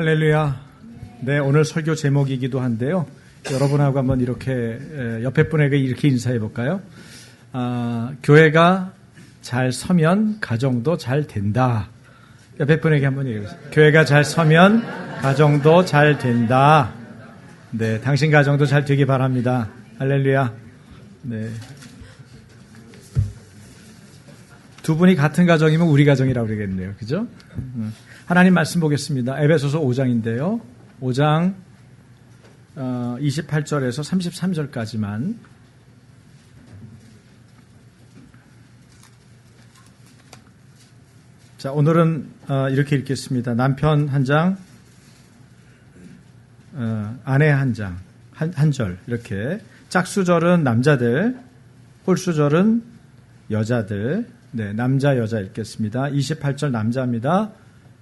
할렐루야. 네, 오늘 설교 제목이기도 한데요. 여러분하고 한번 이렇게 옆에 분에게 이렇게 인사해 볼까요? 교회가 잘 서면 가정도 잘 된다. 옆에 분에게 한번 얘기해보세요. 교회가 잘 서면 가정도 잘 된다. 네, 당신 가정도 잘 되기 바랍니다. 할렐루야. 네. 두 분이 같은 가정이면 우리 가정이라고 그러겠네요. 그죠? 하나님 말씀 보겠습니다. 에베소서 5장인데요. 5장 28절에서 33절까지만. 자, 오늘은 이렇게 읽겠습니다. 남편 한 장, 아내 한 장, 한 절 이렇게. 짝수절은 남자들, 홀수절은 여자들. 네, 남자 여자 읽겠습니다. 28절 남자입니다.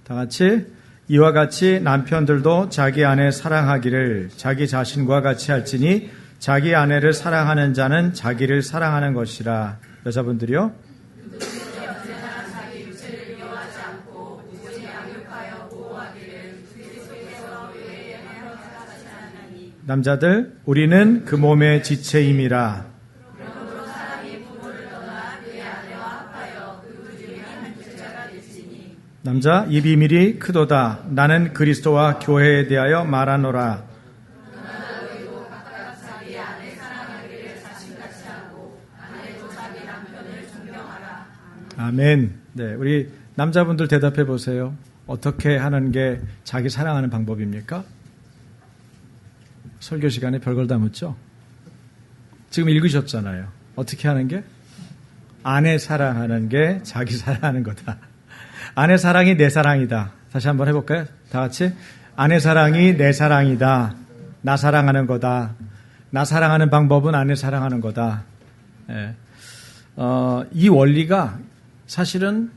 다 같이. 이와 같이 남편들도 자기 아내 사랑하기를 자기 자신과 같이 할지니 자기 아내를 사랑하는 자는 자기를 사랑하는 것이라. 여자분들이요. 남자들, 우리는 그 몸의 지체임이라. 남자, 이 비밀이 크도다. 나는 그리스도와 교회에 대하여 말하노라. 아멘. 네, 우리 남자분들 대답해 보세요. 어떻게 하는 게 자기 사랑하는 방법입니까? 설교 시간에 별걸 다 묻죠? 지금 읽으셨잖아요. 어떻게 하는 게? 아내 사랑하는 게 자기 사랑하는 거다. 아내 사랑이 내 사랑이다. 다시 한번 해볼까요? 다 같이. 아내 사랑이 내 사랑이다. 나 사랑하는 거다. 나 사랑하는 방법은 아내 사랑하는 거다. 예. 이 원리가 사실은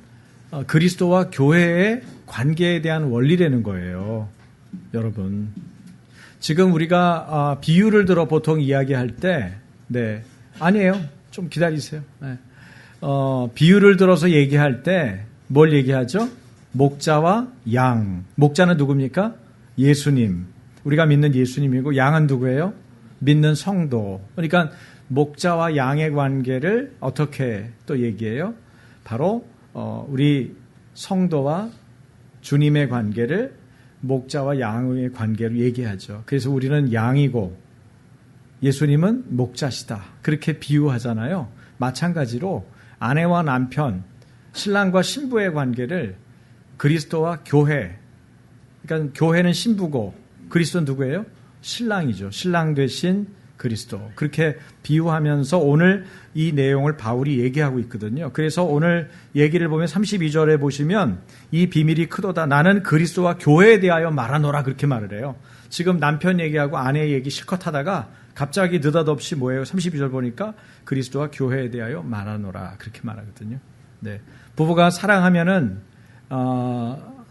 그리스도와 교회의 관계에 대한 원리라는 거예요. 여러분. 지금 우리가 비유를 들어 보통 이야기할 때, 네, 아니에요. 좀 기다리세요. 네. 비유를 들어서 얘기할 때 뭘 얘기하죠? 목자와 양. 목자는 누굽니까? 예수님. 우리가 믿는 예수님이고 양은 누구예요? 믿는 성도. 그러니까 목자와 양의 관계를 어떻게 또 얘기해요? 바로 우리 성도와 주님의 관계를 목자와 양의 관계로 얘기하죠. 그래서 우리는 양이고 예수님은 목자시다. 그렇게 비유하잖아요. 마찬가지로 아내와 남편, 신랑과 신부의 관계를 그리스도와 교회, 그러니까 교회는 신부고 그리스도는 누구예요? 신랑이죠. 신랑 되신 그리스도. 그렇게 비유하면서 오늘 이 내용을 바울이 얘기하고 있거든요. 그래서 오늘 얘기를 보면 32절에 보시면 이 비밀이 크도다. 나는 그리스도와 교회에 대하여 말하노라. 그렇게 말을 해요. 지금 남편 얘기하고 아내 얘기 실컷 하다가 갑자기 느닷없이 뭐예요? 32절 보니까 그리스도와 교회에 대하여 말하노라. 그렇게 말하거든요. 네. 부부가 사랑하면은,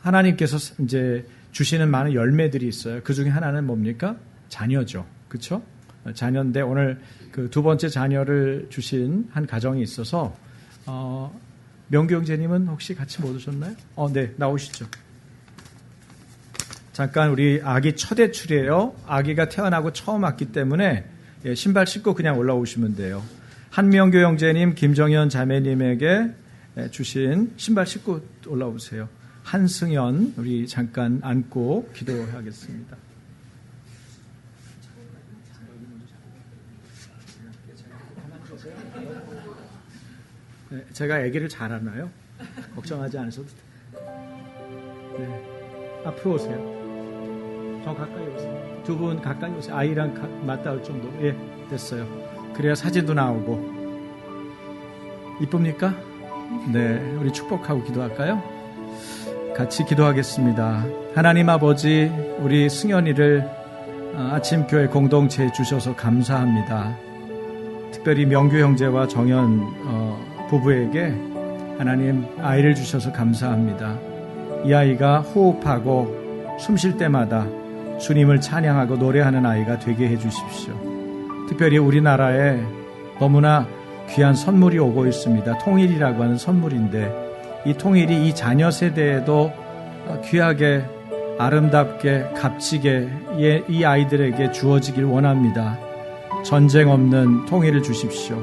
하나님께서 이제 주시는 많은 열매들이 있어요. 그 중에 하나는 뭡니까? 자녀죠. 그쵸? 자녀인데 오늘 그 두 번째 자녀를 주신 한 가정이 있어서, 명규 형제님은 혹시 같이 못 오셨나요? 네, 나오시죠. 잠깐 우리 아기 첫 외출이에요. 아기가 태어나고 처음 왔기 때문에 신발 신고 그냥 올라오시면 돼요. 한명규 형제님, 김정현 자매님에게 주신 신발 신고 올라오세요. 한승연, 우리 잠깐 안고 기도하겠습니다. 네, 제가 아기를 잘 알아요. 걱정하지 않으셔도 돼요. 네, 앞으로 오세요. 더 가까이 오세요. 두 분 가까이 오세요. 아이랑 맞닿을 정도로. 예, 됐어요. 그래야 사진도 나오고. 이쁩니까? 네, 우리 축복하고 기도할까요? 같이 기도하겠습니다. 하나님 아버지, 우리 승연이를 아침 교회 공동체에 주셔서 감사합니다. 특별히 명규 형제와 정연 부부에게 하나님 아이를 주셔서 감사합니다. 이 아이가 호흡하고 숨 쉴 때마다 주님을 찬양하고 노래하는 아이가 되게 해주십시오. 특별히 우리나라에 너무나 귀한 선물이 오고 있습니다. 통일이라고 하는 선물인데 이 통일이 이 자녀 세대에도 귀하게 아름답게 값지게 이 아이들에게 주어지길 원합니다. 전쟁 없는 통일을 주십시오.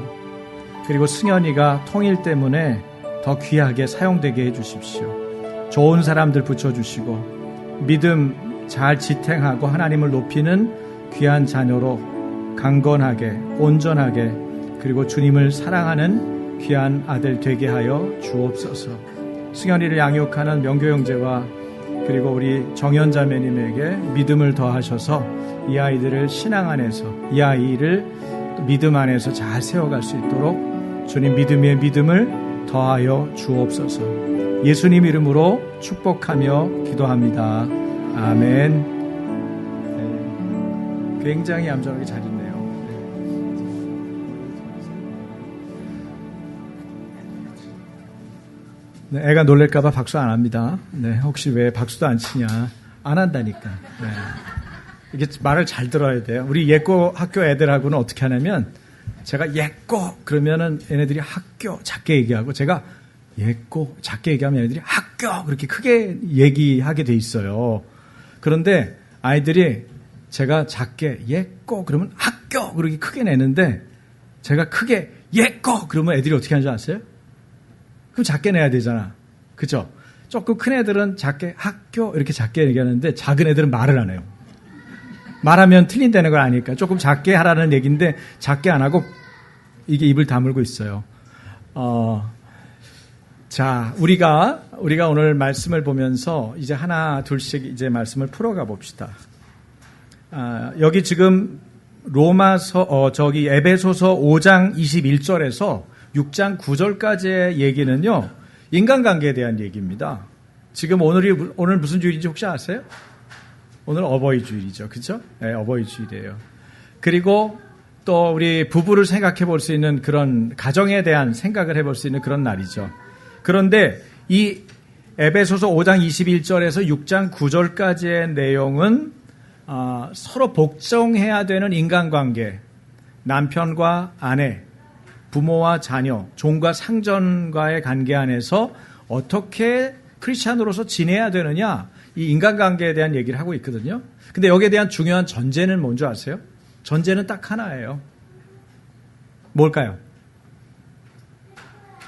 그리고 승현이가 통일 때문에 더 귀하게 사용되게 해주십시오. 좋은 사람들 붙여주시고 믿음 잘 지탱하고 하나님을 높이는 귀한 자녀로 강건하게 온전하게 그리고 주님을 사랑하는 귀한 아들 되게 하여 주옵소서. 승현이를 양육하는 명교 형제와 그리고 우리 정현 자매님에게 믿음을 더하셔서 이 아이들을 신앙 안에서 이 아이를 믿음 안에서 잘 세워갈 수 있도록 주님 믿음의 믿음을 더하여 주옵소서. 예수님 이름으로 축복하며 기도합니다. 아멘. 굉장히 얌전하게 잘 있네요. 네, 애가 놀랄까봐 박수 안 합니다. 네, 혹시 왜 박수도 안 치냐? 안 한다니까. 네. 이게 말을 잘 들어야 돼요. 우리 예고 학교 애들하고는 어떻게 하냐면 제가 예고 그러면은 얘네들이 학교 작게 얘기하고 제가 예고 작게 얘기하면 얘네들이 학교 그렇게 크게 얘기하게 돼 있어요. 그런데 아이들이 제가 작게 예고 그러면 학교 그렇게 크게 내는데 제가 크게 예고 그러면 애들이 어떻게 하는 줄 아세요? 그럼 작게 내야 되잖아. 그죠? 조금 큰 애들은 작게 학교 이렇게 작게 얘기하는데 작은 애들은 말을 안 해요. 말하면 틀린다는 걸 아니까 조금 작게 하라는 얘기인데 작게 안 하고 이게 입을 다물고 있어요. 자, 우리가 오늘 말씀을 보면서 이제 하나 둘씩 이제 말씀을 풀어가 봅시다. 여기 지금 에베소서 5장 21절에서 6장 9절까지의 얘기는요, 인간관계에 대한 얘기입니다. 지금 오늘 무슨 주일인지 혹시 아세요? 오늘 어버이 주일이죠. 그죠? 네, 어버이 주일이에요. 그리고 또 우리 부부를 생각해 볼 수 있는 그런 가정에 대한 생각을 해볼 수 있는 그런 날이죠. 그런데 이 에베소서 5장 21절에서 6장 9절까지의 내용은 서로 복종해야 되는 인간관계, 남편과 아내, 부모와 자녀, 종과 상전과의 관계 안에서 어떻게 크리스찬으로서 지내야 되느냐, 이 인간관계에 대한 얘기를 하고 있거든요. 근데 여기에 대한 중요한 전제는 뭔지 아세요? 전제는 딱 하나예요. 뭘까요?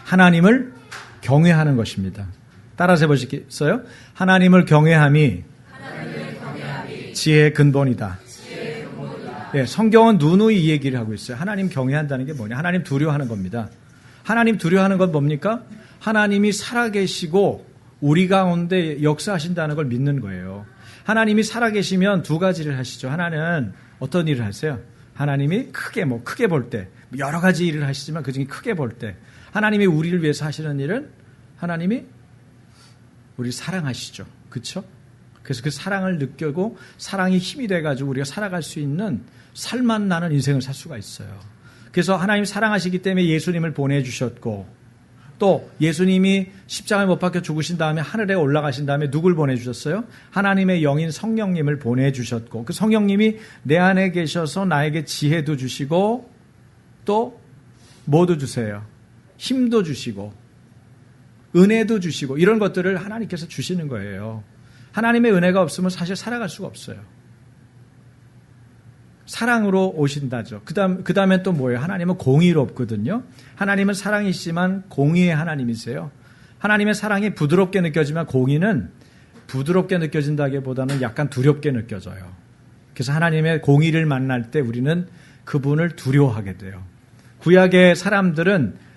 하나님을 경외하는 것입니다. 따라서 해보시겠어요? 하나님을 경외함이 지혜의 근본이다. 예, 성경은 누누이 이 얘기를 하고 있어요. 하나님 경외한다는 게 뭐냐? 하나님 두려워하는 겁니다. 하나님 두려워하는 건 뭡니까? 하나님이 살아계시고 우리 가운데 역사하신다는 걸 믿는 거예요. 하나님이 살아계시면 두 가지를 하시죠. 하나는 어떤 일을 하세요? 하나님이 크게 볼 때, 여러 가지 일을 하시지만 그중에 크게 볼 때, 하나님이 우리를 위해서 하시는 일은 하나님이 우리를 사랑하시죠. 그렇죠? 그래서 그 사랑을 느끼고 사랑이 힘이 돼가지고 우리가 살아갈 수 있는 살맛 나는 인생을 살 수가 있어요. 그래서 하나님 사랑하시기 때문에 예수님을 보내주셨고, 또 예수님이 십자가에 못 박혀 죽으신 다음에 하늘에 올라가신 다음에 누굴 보내주셨어요? 하나님의 영인 성령님을 보내주셨고, 그 성령님이 내 안에 계셔서 나에게 지혜도 주시고 또 뭐도 주세요? 힘도 주시고 은혜도 주시고 이런 것들을 하나님께서 주시는 거예요. 하나님의 은혜가 없으면 사실 살아갈 수가 없어요. 사랑으로 오신다죠. 그 다음에 또 뭐예요? 하나님은 공의롭거든요. 하나님은 사랑이시지만 공의의 하나님이세요. 하나님의 사랑이 부드럽게 느껴지면 공의는 부드럽게 느껴진다기보다는 약간 두렵게 느껴져요. 그래서 하나님의 공의를 만날 때 우리는 그분을 두려워하게 돼요. 구약의 사람들은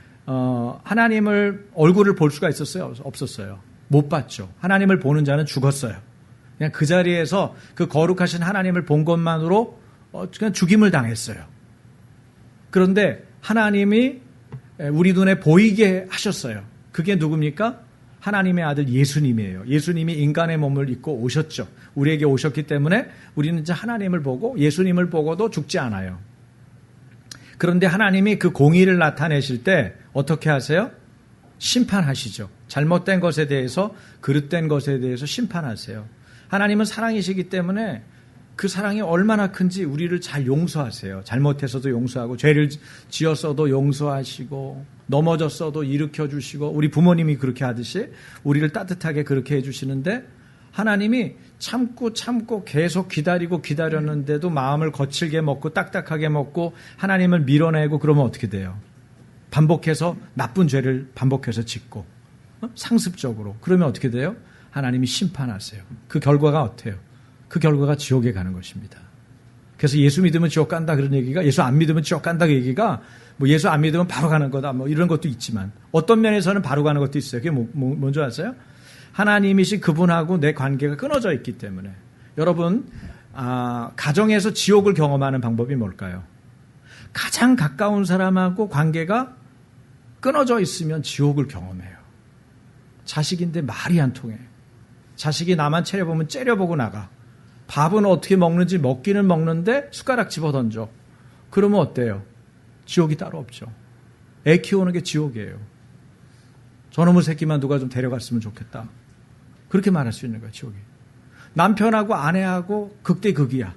하나님을 얼굴을 볼 수가 있었어요? 없었어요? 못 봤죠. 하나님을 보는 자는 죽었어요. 그냥 그 자리에서 그 거룩하신 하나님을 본 것만으로 그냥 죽임을 당했어요. 그런데 하나님이 우리 눈에 보이게 하셨어요. 그게 누굽니까? 하나님의 아들 예수님이에요. 예수님이 인간의 몸을 입고 오셨죠. 우리에게 오셨기 때문에 우리는 이제 하나님을 보고 예수님을 보고도 죽지 않아요. 그런데 하나님이 그 공의를 나타내실 때 어떻게 하세요? 심판하시죠. 잘못된 것에 대해서, 그릇된 것에 대해서 심판하세요. 하나님은 사랑이시기 때문에 그 사랑이 얼마나 큰지 우리를 잘 용서하세요. 잘못해서도 용서하고, 죄를 지었어도 용서하시고, 넘어졌어도 일으켜 주시고, 우리 부모님이 그렇게 하듯이 우리를 따뜻하게 그렇게 해주시는데, 하나님이 참고 계속 기다렸는데도 마음을 거칠게 먹고 딱딱하게 먹고 하나님을 밀어내고 그러면 어떻게 돼요? 반복해서 나쁜 죄를 반복해서 짓고 상습적으로 그러면 어떻게 돼요? 하나님이 심판하세요. 그 결과가 어때요? 그 결과가 지옥에 가는 것입니다. 그래서 예수 믿으면 지옥 간다 그런 얘기가, 예수 안 믿으면 지옥 간다 그 얘기가 뭐 예수 안 믿으면 바로 가는 거다 뭐 이런 것도 있지만 어떤 면에서는 바로 가는 것도 있어요. 그게 뭔지 아세요? 하나님이신 그분하고 내 관계가 끊어져 있기 때문에. 여러분, 가정에서 지옥을 경험하는 방법이 뭘까요? 가장 가까운 사람하고 관계가 끊어져 있으면 지옥을 경험해요. 자식인데 말이 안 통해. 자식이 나만 차려보면 째려보고 나가. 밥은 어떻게 먹는지 먹기는 먹는데 숟가락 집어던져. 그러면 어때요? 지옥이 따로 없죠. 애 키우는 게 지옥이에요. 저놈의 새끼만 누가 좀 데려갔으면 좋겠다. 그렇게 말할 수 있는 거야, 지옥이. 남편하고 아내하고 극대극이야.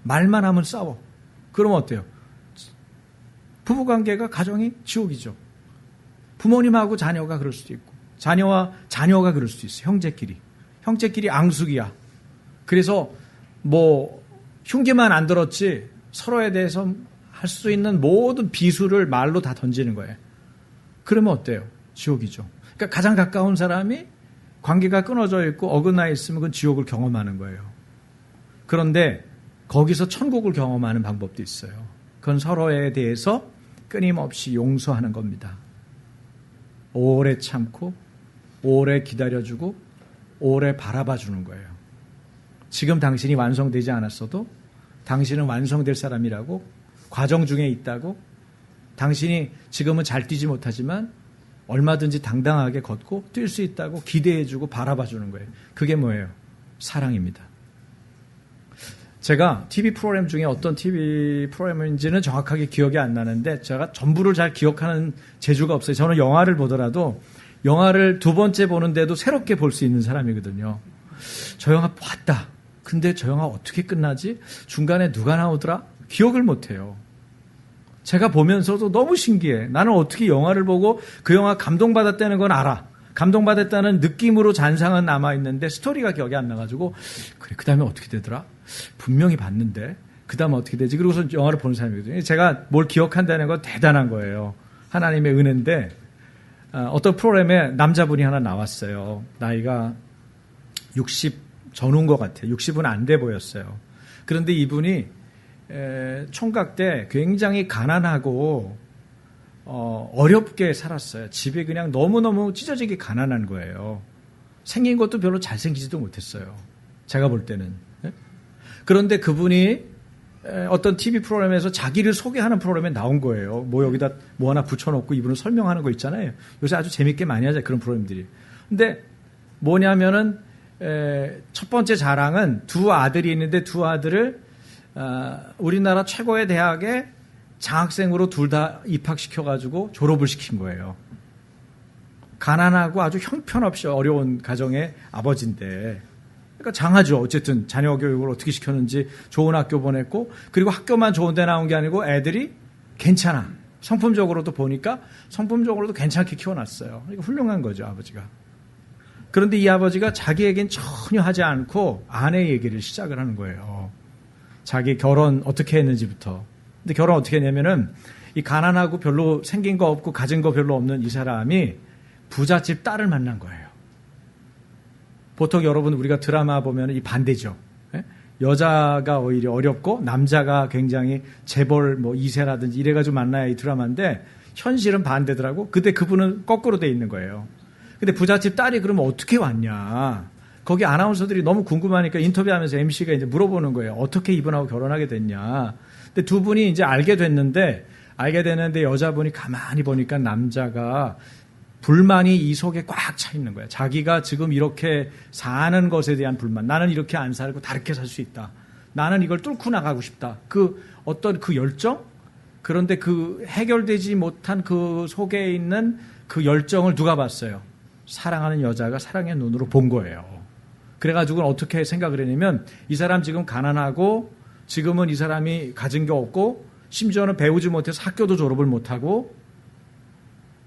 말만 하면 싸워. 그러면 어때요? 부부관계가 가정이 지옥이죠. 부모님하고 자녀가 그럴 수도 있고 자녀와 자녀가 그럴 수도 있어요. 형제끼리 앙숙이야. 그래서 뭐 흉기만 안 들었지 서로에 대해서 할 수 있는 모든 비수를 말로 다 던지는 거예요. 그러면 어때요? 지옥이죠. 그러니까 가장 가까운 사람이 관계가 끊어져 있고 어긋나 있으면 그건 지옥을 경험하는 거예요. 그런데 거기서 천국을 경험하는 방법도 있어요. 그건 서로에 대해서 끊임없이 용서하는 겁니다. 오래 참고 오래 기다려주고 오래 바라봐 주는 거예요. 지금 당신이 완성되지 않았어도 당신은 완성될 사람이라고, 과정 중에 있다고, 당신이 지금은 잘 뛰지 못하지만 얼마든지 당당하게 걷고 뛸 수 있다고 기대해주고 바라봐주는 거예요. 그게 뭐예요? 사랑입니다. 제가 TV 프로그램 중에 어떤 TV 프로그램인지는 정확하게 기억이 안 나는데 제가 전부를 잘 기억하는 재주가 없어요. 저는 영화를 보더라도 영화를 두 번째 보는데도 새롭게 볼 수 있는 사람이거든요. 저 영화 봤다. 근데 저 영화 어떻게 끝나지? 중간에 누가 나오더라? 기억을 못해요. 제가 보면서도 너무 신기해. 나는 어떻게 영화를 보고 그 영화 감동받았다는 건 알아. 감동받았다는 느낌으로 잔상은 남아있는데 스토리가 기억이 안 나가지고 그래 그 다음에 어떻게 되더라? 분명히 봤는데 그 다음에 어떻게 되지? 그러고서 영화를 보는 사람이거든요. 제가 뭘 기억한다는 건 대단한 거예요. 하나님의 은혜인데 어떤 프로그램에 남자분이 하나 나왔어요. 나이가 60 전후인 것 같아요. 60은 안 돼 보였어요. 그런데 이분이 총각 때 굉장히 가난하고 어렵게 살았어요. 집에 그냥 너무너무 찢어지게 가난한 거예요. 생긴 것도 별로 잘생기지도 못했어요. 제가 볼 때는. 그런데 그분이 어떤 TV 프로그램에서 자기를 소개하는 프로그램에 나온 거예요. 뭐 여기다 뭐 하나 붙여놓고 이분은 설명하는 거 있잖아요. 요새 아주 재밌게 많이 하죠. 그런 프로그램들이. 근데 뭐냐면은 첫 번째 자랑은 두 아들이 있는데 두 아들을 우리나라 최고의 대학에 장학생으로 둘 다 입학시켜가지고 졸업을 시킨 거예요. 가난하고 아주 형편없이 어려운 가정의 아버지인데, 그러니까 장하죠. 어쨌든 자녀 교육을 어떻게 시켰는지 좋은 학교 보냈고, 그리고 학교만 좋은 데 나온 게 아니고 애들이 괜찮아. 성품적으로도 보니까 성품적으로도 괜찮게 키워놨어요. 그러니까 훌륭한 거죠, 아버지가. 그런데 이 아버지가 자기에겐 전혀 하지 않고 아내 얘기를 시작을 하는 거예요. 자기 결혼 어떻게 했는지부터. 근데 결혼 어떻게 했냐면은 이 가난하고 별로 생긴 거 없고 가진 거 별로 없는 이 사람이 부잣집 딸을 만난 거예요. 보통 여러분 우리가 드라마 보면 이 반대죠. 여자가 오히려 어렵고 남자가 굉장히 재벌 뭐 2세라든지 이래가지고 만나야 이 드라마인데 현실은 반대더라고. 근데 그분은 거꾸로 돼 있는 거예요. 근데 부잣집 딸이 그러면 어떻게 왔냐. 거기 아나운서들이 너무 궁금하니까 인터뷰하면서 MC가 이제 물어보는 거예요. 어떻게 이분하고 결혼하게 됐냐. 근데 두 분이 이제 알게 됐는데 여자분이 가만히 보니까 남자가 불만이 이 속에 꽉 차 있는 거야. 자기가 지금 이렇게 사는 것에 대한 불만. 나는 이렇게 안 살고 다르게 살 수 있다. 나는 이걸 뚫고 나가고 싶다. 그 어떤 그 열정? 그런데 그 해결되지 못한 그 속에 있는 그 열정을 누가 봤어요? 사랑하는 여자가 사랑의 눈으로 본 거예요. 그래가지고 어떻게 생각을 했냐면 이 사람 지금 가난하고 지금은 이 사람이 가진 게 없고 심지어는 배우지 못해서 학교도 졸업을 못하고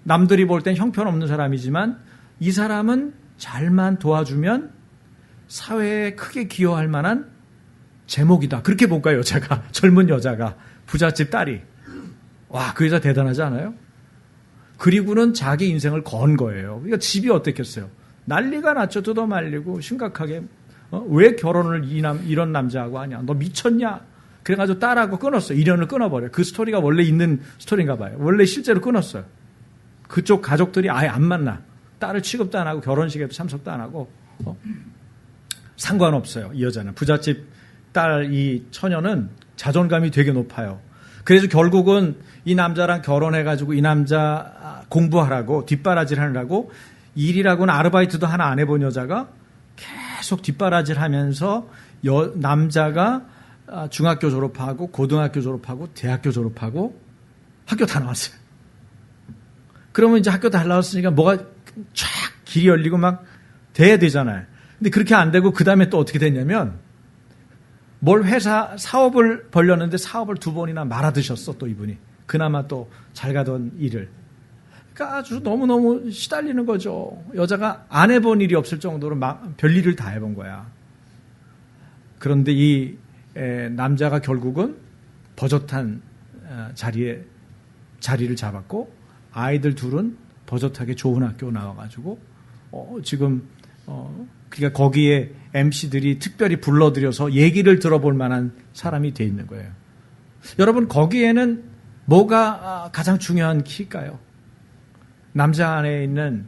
남들이 볼 땐 형편없는 사람이지만 이 사람은 잘만 도와주면 사회에 크게 기여할 만한 제목이다. 그렇게 볼까요, 여자가? 젊은 여자가. 부잣집 딸이. 와, 그 여자 대단하지 않아요? 그리고는 자기 인생을 건 거예요. 그러니까 집이 어땠겠어요? 난리가 났죠. 뜯어말리고 심각하게. 왜 결혼을 이런 남자하고 하냐? 너 미쳤냐? 그래가지고 딸하고 끊었어요. 인연을 끊어버려요. 그 스토리가 원래 있는 스토리인가 봐요. 원래 실제로 끊었어요. 그쪽 가족들이 아예 안 만나. 딸을 취급도 안 하고 결혼식에도 참석도 안 하고. 상관없어요. 이 여자는. 부잣집 딸 이 처녀는 자존감이 되게 높아요. 그래서 결국은 이 남자랑 결혼해가지고 이 남자 공부하라고 뒷바라질 하느라고 일이라고는 아르바이트도 하나 안 해본 여자가 계속 뒷바라질 하면서 남자가 중학교 졸업하고 고등학교 졸업하고 대학교 졸업하고 학교 다 나왔어요. 그러면 이제 학교 다 나왔으니까 뭐가 쫙 길이 열리고 막 돼야 되잖아요. 근데 그렇게 안 되고 그 다음에 또 어떻게 됐냐면 뭘 사업을 벌렸는데 사업을 2번이나 말아드셨어, 또 이분이. 그나마 또 잘 가던 일을. 그러니까 아주 너무너무 시달리는 거죠. 여자가 안 해본 일이 없을 정도로 별일을 다 해본 거야. 그런데 이 남자가 결국은 버젓한 자리를 잡았고 아이들 둘은 버젓하게 좋은 학교 나와가지고 지금 그러니까 거기에 MC들이 특별히 불러들여서 얘기를 들어볼 만한 사람이 돼 있는 거예요. 여러분, 거기에는 뭐가 가장 중요한 키일까요? 남자 안에 있는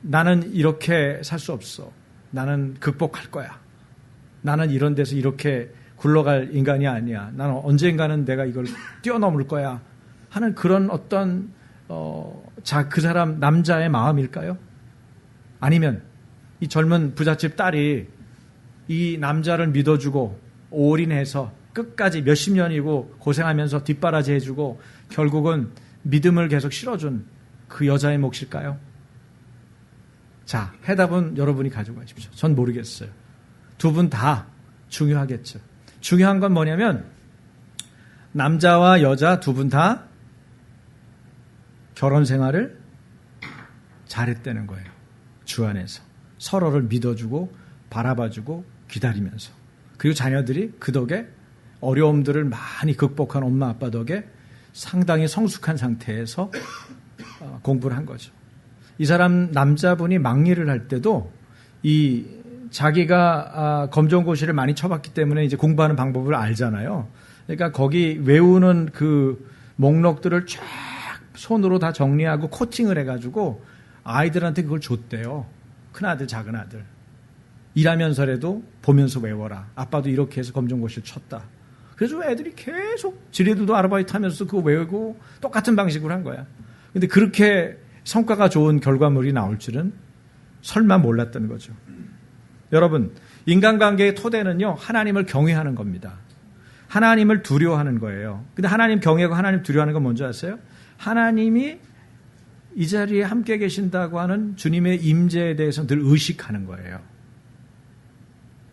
나는 이렇게 살 수 없어. 나는 극복할 거야. 나는 이런 데서 이렇게 굴러갈 인간이 아니야. 나는 언젠가는 내가 이걸 뛰어넘을 거야. 하는 그런 어떤 그 사람 남자의 마음일까요? 아니면 이 젊은 부잣집 딸이 이 남자를 믿어주고 올인해서 끝까지 몇십 년이고 고생하면서 뒷바라지 해주고 결국은 믿음을 계속 실어준 그 여자의 몫일까요? 자, 해답은 여러분이 가져가십시오. 전 모르겠어요. 두 분 다 중요하겠죠. 중요한 건 뭐냐면 남자와 여자 두 분 다 결혼 생활을 잘했다는 거예요. 주 안에서. 서로를 믿어주고 바라봐주고 기다리면서. 그리고 자녀들이 그 덕에 어려움들을 많이 극복한 엄마 아빠 덕에 상당히 성숙한 상태에서 공부를 한 거죠. 이 사람 남자분이 막일을 할 때도 이 자기가 검정고시를 많이 쳐봤기 때문에 이제 공부하는 방법을 알잖아요. 그러니까 거기 외우는 그 목록들을 쫙 손으로 다 정리하고 코팅을 해가지고 아이들한테 그걸 줬대요. 큰아들, 작은아들. 일하면서라도 보면서 외워라. 아빠도 이렇게 해서 검정고시를 쳤다. 그래서 애들이 계속 지네들도 아르바이트 하면서 그거 외우고 똑같은 방식으로 한 거야. 근데 그렇게 성과가 좋은 결과물이 나올 줄은 설마 몰랐던 거죠. 여러분, 인간관계의 토대는요, 하나님을 경외하는 겁니다. 하나님을 두려워하는 거예요. 근데 하나님 경외하고 하나님 두려워하는 건 뭔지 아세요? 하나님이 이 자리에 함께 계신다고 하는 주님의 임재에 대해서 늘 의식하는 거예요.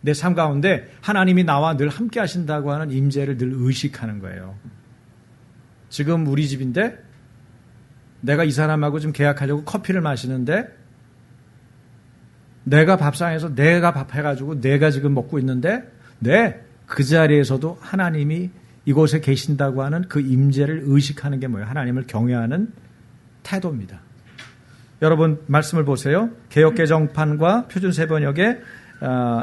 내 삶 가운데 하나님이 나와 늘 함께 하신다고 하는 임재를 늘 의식하는 거예요. 지금 우리 집인데 내가 이 사람하고 좀 계약하려고 커피를 마시는데 내가 밥상에서 내가 밥 해가지고 내가 지금 먹고 있는데 그 자리에서도 하나님이 이곳에 계신다고 하는 그 임재를 의식하는 게 뭐예요? 하나님을 경외하는 태도입니다. 여러분 말씀을 보세요. 개역개정판과 표준세번역의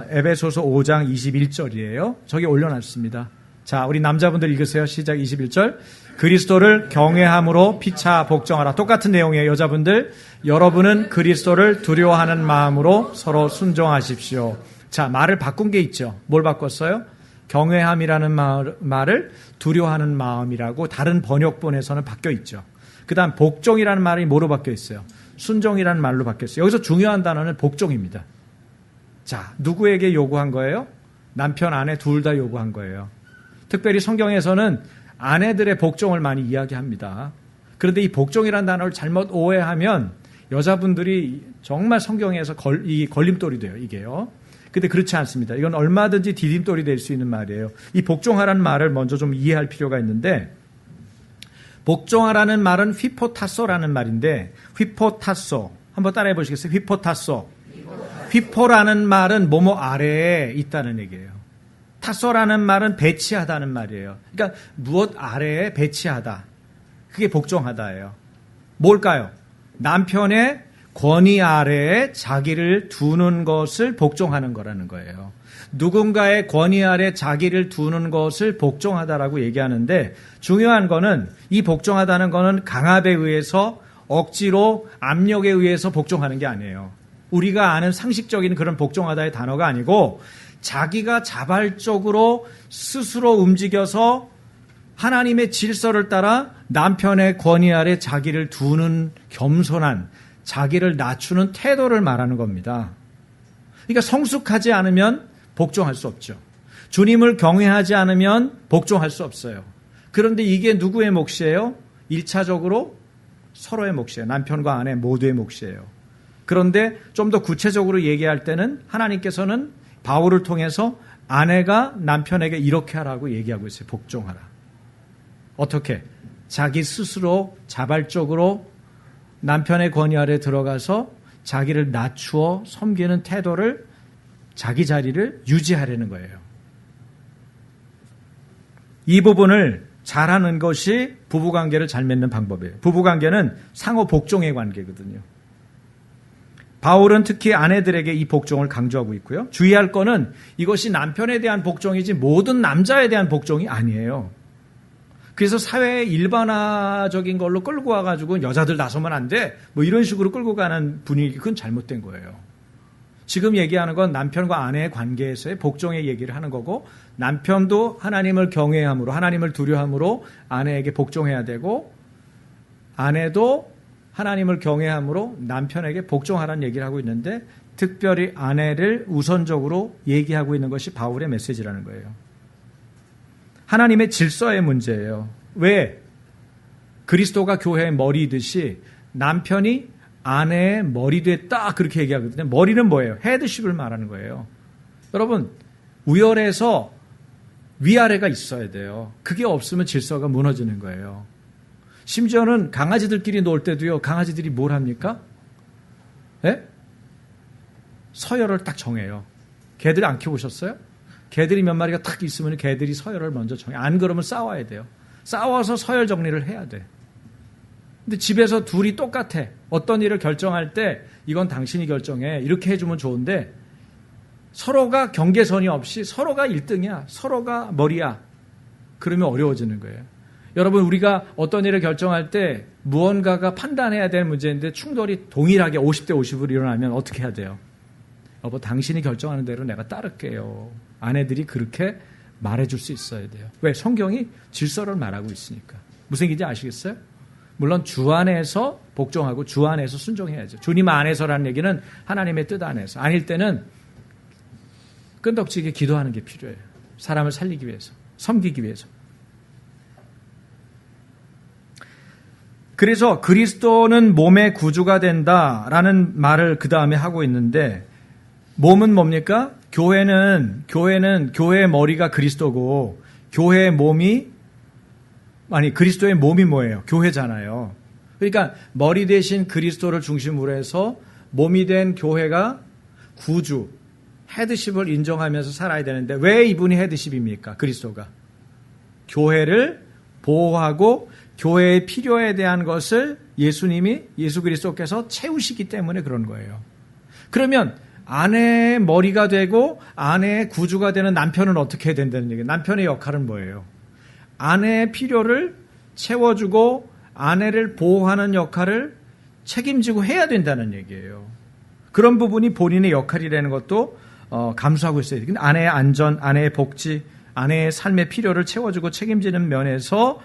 에베소서 5장 21절이에요. 저기 올려놨습니다. 자, 우리 남자분들 읽으세요. 시작 21절. 그리스도를 경외함으로 피차 복종하라. 똑같은 내용이에요. 여자분들, 여러분은 그리스도를 두려워하는 마음으로 서로 순종하십시오. 자, 말을 바꾼 게 있죠. 뭘 바꿨어요? 경외함이라는 말을 두려워하는 마음이라고 다른 번역본에서는 바뀌어 있죠. 그 다음 복종이라는 말이 뭐로 바뀌어 있어요? 순종이라는 말로 바뀌어 있어요. 여기서 중요한 단어는 복종입니다. 자, 누구에게 요구한 거예요? 남편, 아내 둘 다 요구한 거예요. 특별히 성경에서는 아내들의 복종을 많이 이야기합니다. 그런데 이 복종이라는 단어를 잘못 오해하면 여자분들이 정말 성경에서 걸림돌이 돼요, 이게요. 근데 그렇지 않습니다. 이건 얼마든지 디딤돌이 될 수 있는 말이에요. 이 복종하라는 말을 먼저 좀 이해할 필요가 있는데, 복종하라는 말은 휘포타소라는 말인데, 휘포타소. 한번 따라해 보시겠어요? 휘포타소. 휘포라는 말은 뭐뭐 아래에 있다는 얘기예요. 타소라는 말은 배치하다는 말이에요. 그러니까 무엇 아래에 배치하다. 그게 복종하다예요. 뭘까요? 남편의 권위 아래에 자기를 두는 것을 복종하는 거라는 거예요. 누군가의 권위 아래 자기를 두는 것을 복종하다라고 얘기하는데, 중요한 거는 이 복종하다는 거는 강압에 의해서 억지로 압력에 의해서 복종하는 게 아니에요. 우리가 아는 상식적인 그런 복종하다의 단어가 아니고 자기가 자발적으로 스스로 움직여서 하나님의 질서를 따라 남편의 권위 아래 자기를 두는 겸손한, 자기를 낮추는 태도를 말하는 겁니다. 그러니까 성숙하지 않으면 복종할 수 없죠. 주님을 경외하지 않으면 복종할 수 없어요. 그런데 이게 누구의 몫이에요? 1차적으로 서로의 몫이에요. 남편과 아내 모두의 몫이에요. 그런데 좀 더 구체적으로 얘기할 때는 하나님께서는 바울을 통해서 아내가 남편에게 이렇게 하라고 얘기하고 있어요. 복종하라. 어떻게? 자기 스스로 자발적으로 남편의 권위 아래 들어가서 자기를 낮추어 섬기는 태도를, 자기 자리를 유지하려는 거예요. 이 부분을 잘하는 것이 부부관계를 잘 맺는 방법이에요. 부부관계는 상호 복종의 관계거든요. 바울은 특히 아내들에게 이 복종을 강조하고 있고요. 주의할 거는 이것이 남편에 대한 복종이지 모든 남자에 대한 복종이 아니에요. 그래서 사회의 일반화적인 걸로 끌고 와가지고 여자들 나서면 안 돼, 뭐 이런 식으로 끌고 가는 분위기, 그건 잘못된 거예요. 지금 얘기하는 건 남편과 아내의 관계에서의 복종의 얘기를 하는 거고, 남편도 하나님을 경외함으로, 하나님을 두려함으로 아내에게 복종해야 되고, 아내도 하나님을 경외함으로 남편에게 복종하라는 얘기를 하고 있는데, 특별히 아내를 우선적으로 얘기하고 있는 것이 바울의 메시지라는 거예요. 하나님의 질서의 문제예요. 왜? 그리스도가 교회의 머리이듯이 남편이 아내의 머리 뒤에 딱 그렇게 얘기하거든요. 머리는 뭐예요? 헤드십을 말하는 거예요. 여러분, 우열에서 위아래가 있어야 돼요. 그게 없으면 질서가 무너지는 거예요. 심지어는 강아지들끼리 놀 때도요, 강아지들이 뭘 합니까? 예? 서열을 딱 정해요. 개들 안 키워보셨어요? 개들이 몇 마리가 딱 있으면 개들이 서열을 먼저 정해요. 안 그러면 싸워야 돼요. 싸워서 서열 정리를 해야 돼. 근데 집에서 둘이 똑같아. 어떤 일을 결정할 때 이건 당신이 결정해. 이렇게 해주면 좋은데 서로가 경계선이 없이 서로가 1등이야. 서로가 머리야. 그러면 어려워지는 거예요. 여러분, 우리가 어떤 일을 결정할 때 무언가가 판단해야 될 문제인데 충돌이 동일하게 50대 50으로 일어나면 어떻게 해야 돼요? 여보, 당신이 결정하는 대로 내가 따를게요. 아내들이 그렇게 말해줄 수 있어야 돼요. 왜? 성경이 질서를 말하고 있으니까. 무슨 얘기인지 아시겠어요? 물론 주 안에서 복종하고 주 안에서 순종해야죠. 주님 안에서라는 얘기는 하나님의 뜻 안에서. 아닐 때는 끈덕지게 기도하는 게 필요해요. 사람을 살리기 위해서, 섬기기 위해서. 그래서 그리스도는 몸의 구주가 된다라는 말을 그 다음에 하고 있는데, 몸은 뭡니까? 교회는 교회의 머리가 그리스도고, 교회의 몸이, 아니, 그리스도의 몸이 뭐예요? 교회잖아요. 그러니까 머리 대신 그리스도를 중심으로 해서 몸이 된 교회가 구주, 헤드십을 인정하면서 살아야 되는데, 왜 이분이 헤드십입니까? 그리스도가. 교회를 보호하고 교회의 필요에 대한 것을 예수 그리스도께서 채우시기 때문에 그런 거예요. 그러면 아내의 머리가 되고 아내의 구주가 되는 남편은 어떻게 해야 된다는 얘기예요? 남편의 역할은 뭐예요? 아내의 필요를 채워주고 아내를 보호하는 역할을 책임지고 해야 된다는 얘기예요. 그런 부분이 본인의 역할이라는 것도 감수하고 있어야 돼요. 근데 아내의 안전, 아내의 복지, 아내의 삶의 필요를 채워주고 책임지는 면에서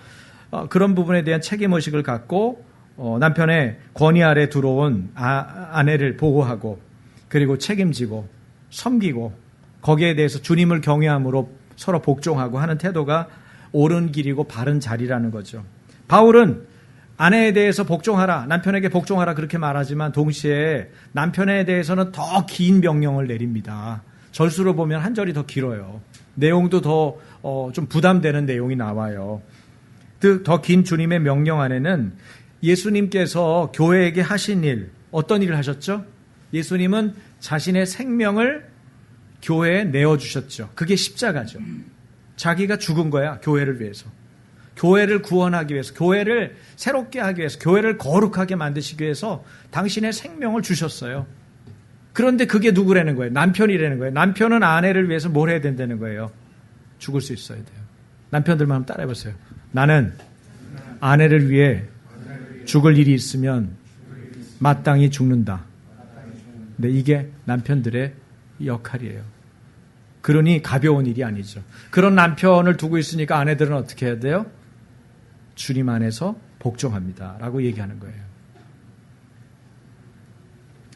그런 부분에 대한 책임의식을 갖고 남편의 권위 아래 들어온 아내를 보호하고, 그리고 책임지고 섬기고, 거기에 대해서 주님을 경외함으로 서로 복종하고 하는 태도가 옳은 길이고 바른 자리라는 거죠. 바울은 아내에 대해서 복종하라, 남편에게 복종하라 그렇게 말하지만 동시에 남편에 대해서는 더 긴 명령을 내립니다. 절수로 보면 한 절이 더 길어요. 내용도 더 좀 부담되는 내용이 나와요. 더 긴 주님의 명령 안에는 예수님께서 교회에게 하신 일, 어떤 일을 하셨죠? 예수님은 자신의 생명을 교회에 내어주셨죠. 그게 십자가죠. 자기가 죽은 거야, 교회를 위해서. 교회를 구원하기 위해서, 교회를 새롭게 하기 위해서, 교회를 거룩하게 만드시기 위해서 당신의 생명을 주셨어요. 그런데 그게 누구라는 거예요? 남편이라는 거예요. 남편은 아내를 위해서 뭘 해야 된다는 거예요? 죽을 수 있어야 돼요. 남편들만 한번 따라해보세요. 나는 아내를 위해 죽을 일이 있으면 마땅히 죽는다. 근데 이게 남편들의 역할이에요. 그러니 가벼운 일이 아니죠. 그런 남편을 두고 있으니까 아내들은 어떻게 해야 돼요? 주님 안에서 복종합니다. 라고 얘기하는 거예요.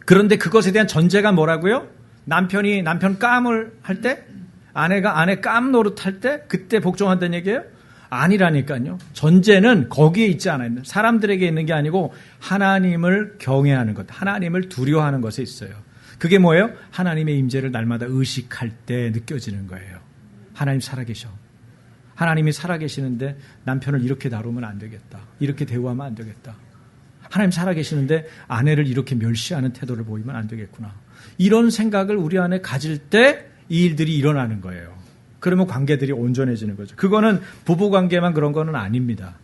그런데 그것에 대한 전제가 뭐라고요? 남편이 남편 깜을 할 때, 아내가 아내 깜 노릇할 때 그때 복종한다는 얘기예요? 아니라니까요. 전제는 거기에 있지 않아요. 사람들에게 있는 게 아니고 하나님을 경외하는 것, 하나님을 두려워하는 것에 있어요. 그게 뭐예요? 하나님의 임재를 날마다 의식할 때 느껴지는 거예요. 하나님 살아계셔. 하나님이 살아계시는데 남편을 이렇게 다루면 안 되겠다. 이렇게 대우하면 안 되겠다. 하나님 살아계시는데 아내를 이렇게 멸시하는 태도를 보이면 안 되겠구나. 이런 생각을 우리 안에 가질 때 이 일들이 일어나는 거예요. 그러면 관계들이 온전해지는 거죠. 그거는 부부관계만 그런 거는 아닙니다.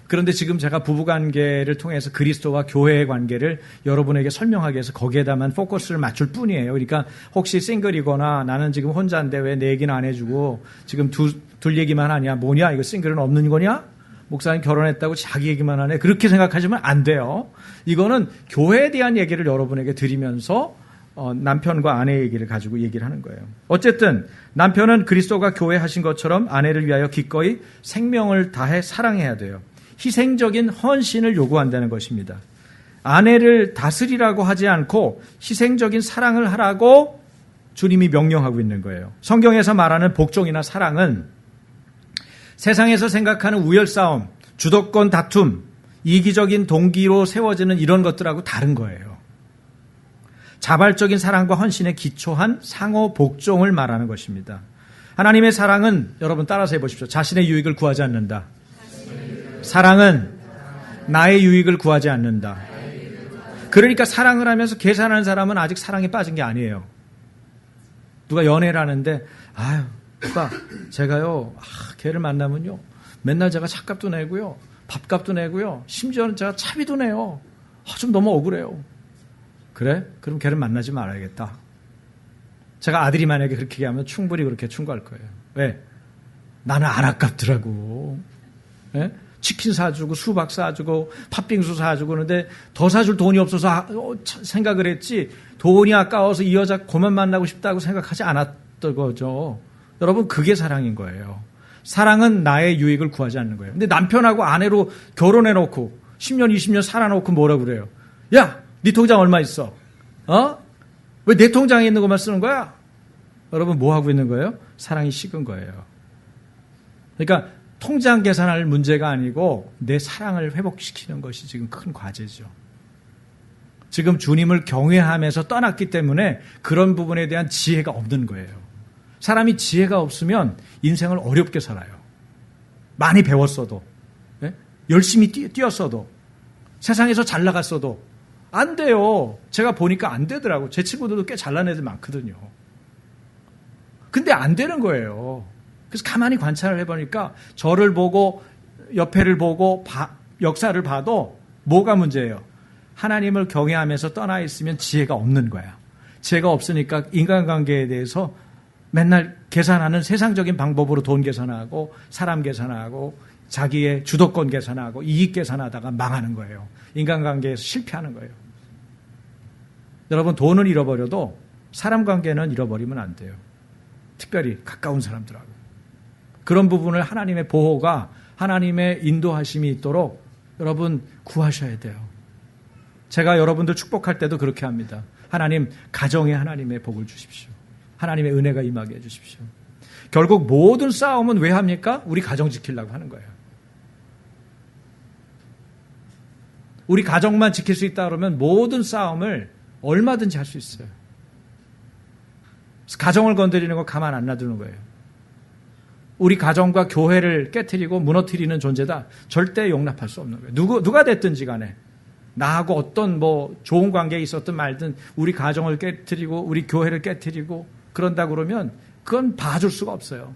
그런데 지금 제가 부부관계를 통해서 그리스도와 교회의 관계를 여러분에게 설명하기 위해서 거기에다만 포커스를 맞출 뿐이에요. 그러니까 혹시 싱글이거나 나는 지금 혼자인데 왜 내 얘기는 안 해주고 지금 둘 얘기만 하냐, 뭐냐, 이거 싱글은 없는 거냐? 목사님 결혼했다고 자기 얘기만 하네. 그렇게 생각하시면 안 돼요. 이거는 교회에 대한 얘기를 여러분에게 드리면서 남편과 아내 얘기를 가지고 얘기를 하는 거예요. 어쨌든 남편은 그리스도가 교회 하신 것처럼 아내를 위하여 기꺼이 생명을 다해 사랑해야 돼요. 희생적인 헌신을 요구한다는 것입니다. 아내를 다스리라고 하지 않고 희생적인 사랑을 하라고 주님이 명령하고 있는 거예요. 성경에서 말하는 복종이나 사랑은 세상에서 생각하는 우열싸움, 주도권 다툼, 이기적인 동기로 세워지는 이런 것들하고 다른 거예요. 자발적인 사랑과 헌신에 기초한 상호 복종을 말하는 것입니다. 하나님의 사랑은 여러분 따라서 해보십시오. 자신의 유익을 구하지 않는다. 사랑은 나의 유익을 구하지 않는다. 그러니까 사랑을 하면서 계산하는 사람은 아직 사랑에 빠진 게 아니에요. 누가 연애를 하는데 아유 오빠 제가요 걔를 만나면요 맨날 제가 차값도 내고요 밥값도 내고요 심지어는 제가 차비도 내요. 좀 너무 억울해요. 그래? 그럼 걔를 만나지 말아야겠다. 제가 아들이 만약에 그렇게 얘기하면 충분히 그렇게 충고할 거예요. 왜? 나는 안 아깝더라고. 예? 치킨 사주고 수박 사주고 팥빙수 사주고 그런데 더 사줄 돈이 없어서 생각을 했지 돈이 아까워서 이 여자 그만 만나고 싶다고 생각하지 않았던 거죠. 여러분 그게 사랑인 거예요. 사랑은 나의 유익을 구하지 않는 거예요. 근데 남편하고 아내로 결혼해놓고 10년 20년 살아놓고 뭐라 그래요? 야! 네 통장 얼마 있어? 왜 내 통장에 있는 것만 쓰는 거야? 여러분 뭐 하고 있는 거예요? 사랑이 식은 거예요. 그러니까 통장 계산할 문제가 아니고 내 사랑을 회복시키는 것이 지금 큰 과제죠. 지금 주님을 경외하면서 떠났기 때문에 그런 부분에 대한 지혜가 없는 거예요. 사람이 지혜가 없으면 인생을 어렵게 살아요. 많이 배웠어도, 열심히 뛰었어도, 세상에서 잘 나갔어도 안 돼요. 제가 보니까 안 되더라고. 제 친구들도 꽤 잘난 애들 많거든요. 근데 안 되는 거예요. 그래서 가만히 관찰을 해보니까 저를 보고 옆에를 보고 역사를 봐도 뭐가 문제예요? 하나님을 경외하면서 떠나 있으면 지혜가 없는 거야. 지혜가 없으니까 인간관계에 대해서 맨날 계산하는 세상적인 방법으로 돈 계산하고 사람 계산하고 자기의 주도권 계산하고 이익 계산하다가 망하는 거예요. 인간관계에서 실패하는 거예요. 여러분 돈을 잃어버려도 사람 관계는 잃어버리면 안 돼요. 특별히 가까운 사람들하고. 그런 부분을 하나님의 보호가 하나님의 인도하심이 있도록 여러분 구하셔야 돼요. 제가 여러분들 축복할 때도 그렇게 합니다. 하나님 가정에 하나님의 복을 주십시오. 하나님의 은혜가 임하게 해주십시오. 결국 모든 싸움은 왜 합니까? 우리 가정 지키려고 하는 거예요. 우리 가정만 지킬 수 있다 그러면 모든 싸움을 얼마든지 할 수 있어요. 가정을 건드리는 거 가만 안 놔두는 거예요. 우리 가정과 교회를 깨트리고 무너뜨리는 존재다. 절대 용납할 수 없는 거예요. 누가 됐든지 간에. 나하고 어떤 뭐 좋은 관계에 있었든 말든 우리 가정을 깨트리고 우리 교회를 깨트리고 그런다 그러면 그건 봐줄 수가 없어요.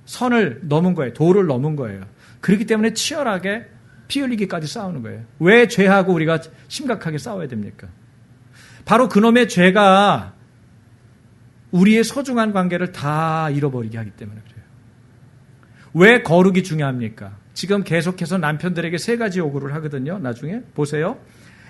선을 넘은 거예요. 도를 넘은 거예요. 그렇기 때문에 치열하게 피 흘리기까지 싸우는 거예요. 왜 죄하고 우리가 심각하게 싸워야 됩니까? 바로 그놈의 죄가 우리의 소중한 관계를 다 잃어버리게 하기 때문에 그래요. 왜 거룩이 중요합니까? 지금 계속해서 남편들에게 세 가지 요구를 하거든요. 나중에 보세요.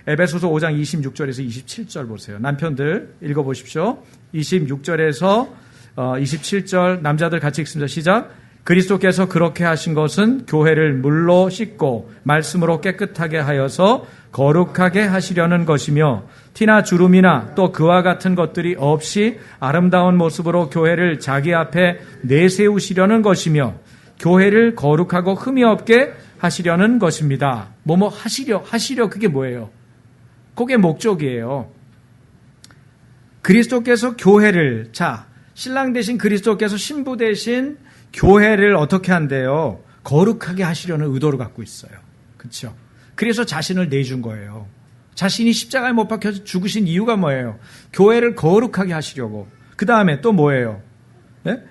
에베소서 5장 26절에서 27절 보세요. 남편들 읽어보십시오. 26절에서 27절 남자들 같이 읽습니다. 시작. 그리스도께서 그렇게 하신 것은 교회를 물로 씻고 말씀으로 깨끗하게 하여서 거룩하게 하시려는 것이며 티나 주름이나 또 그와 같은 것들이 없이 아름다운 모습으로 교회를 자기 앞에 내세우시려는 것이며 교회를 거룩하고 흠이 없게 하시려는 것입니다. 뭐뭐 하시려 그게 뭐예요? 그게 목적이에요. 그리스도께서 교회를 신랑 대신 그리스도께서 신부 대신 교회를 어떻게 한대요? 거룩하게 하시려는 의도를 갖고 있어요. 그렇죠? 그래서 자신을 내준 거예요. 자신이 십자가에 못 박혀서 죽으신 이유가 뭐예요? 교회를 거룩하게 하시려고. 그 다음에 또 뭐예요? 네?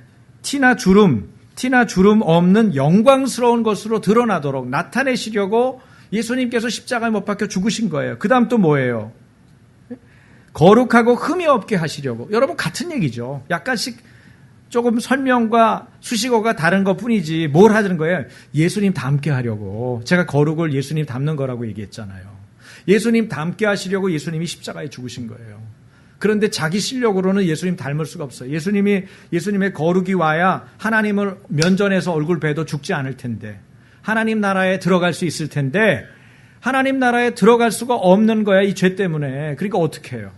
티나 주름 없는 영광스러운 것으로 드러나도록 나타내시려고 예수님께서 십자가에 못 박혀 죽으신 거예요. 그 다음 또 뭐예요? 거룩하고 흠이 없게 하시려고. 여러분 같은 얘기죠. 약간씩 조금 설명과 수식어가 다른 것 뿐이지 뭘 하는 거예요? 예수님 닮게 하려고. 제가 거룩을 예수님 닮는 거라고 얘기했잖아요. 예수님 닮게 하시려고 예수님이 십자가에 죽으신 거예요. 그런데 자기 실력으로는 예수님 닮을 수가 없어요. 예수님의 거룩이 와야 하나님을 면전에서 얼굴 뵈도 죽지 않을 텐데 하나님 나라에 들어갈 수 있을 텐데 하나님 나라에 들어갈 수가 없는 거야. 이 죄 때문에. 그러니까 어떻게 해요?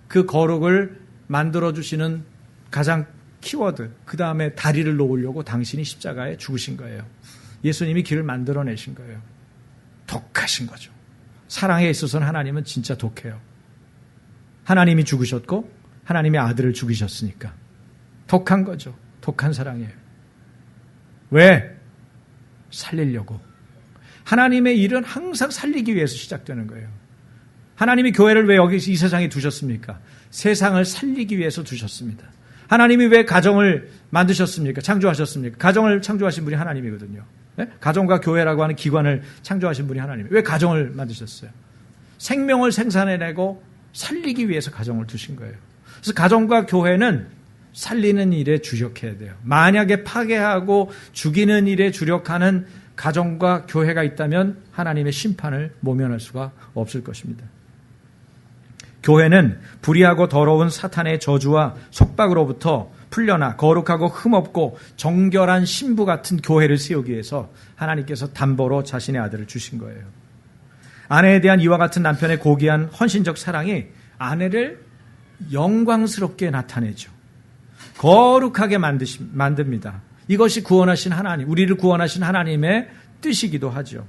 그 거룩을 만들어주시는 가장 키워드, 그 다음에 다리를 놓으려고 당신이 십자가에 죽으신 거예요. 예수님이 길을 만들어내신 거예요. 독하신 거죠. 사랑에 있어서는 하나님은 진짜 독해요. 하나님이 죽으셨고 하나님의 아들을 죽이셨으니까 독한 거죠. 독한 사랑이에요. 왜? 살리려고. 하나님의 일은 항상 살리기 위해서 시작되는 거예요. 하나님이 교회를 왜 여기 이 세상에 두셨습니까? 세상을 살리기 위해서 두셨습니다. 하나님이 왜 가정을 만드셨습니까? 창조하셨습니까? 가정을 창조하신 분이 하나님이거든요. 네? 가정과 교회라고 하는 기관을 창조하신 분이 하나님이에요. 왜 가정을 만드셨어요? 생명을 생산해내고 살리기 위해서 가정을 두신 거예요. 그래서 가정과 교회는 살리는 일에 주력해야 돼요. 만약에 파괴하고 죽이는 일에 주력하는 가정과 교회가 있다면 하나님의 심판을 모면할 수가 없을 것입니다. 교회는 불의하고 더러운 사탄의 저주와 속박으로부터 풀려나 거룩하고 흠없고 정결한 신부 같은 교회를 세우기 위해서 하나님께서 담보로 자신의 아들을 주신 거예요. 아내에 대한 이와 같은 남편의 고귀한 헌신적 사랑이 아내를 영광스럽게 나타내죠. 거룩하게 만듭니다. 이것이 구원하신 하나님, 우리를 구원하신 하나님의 뜻이기도 하죠.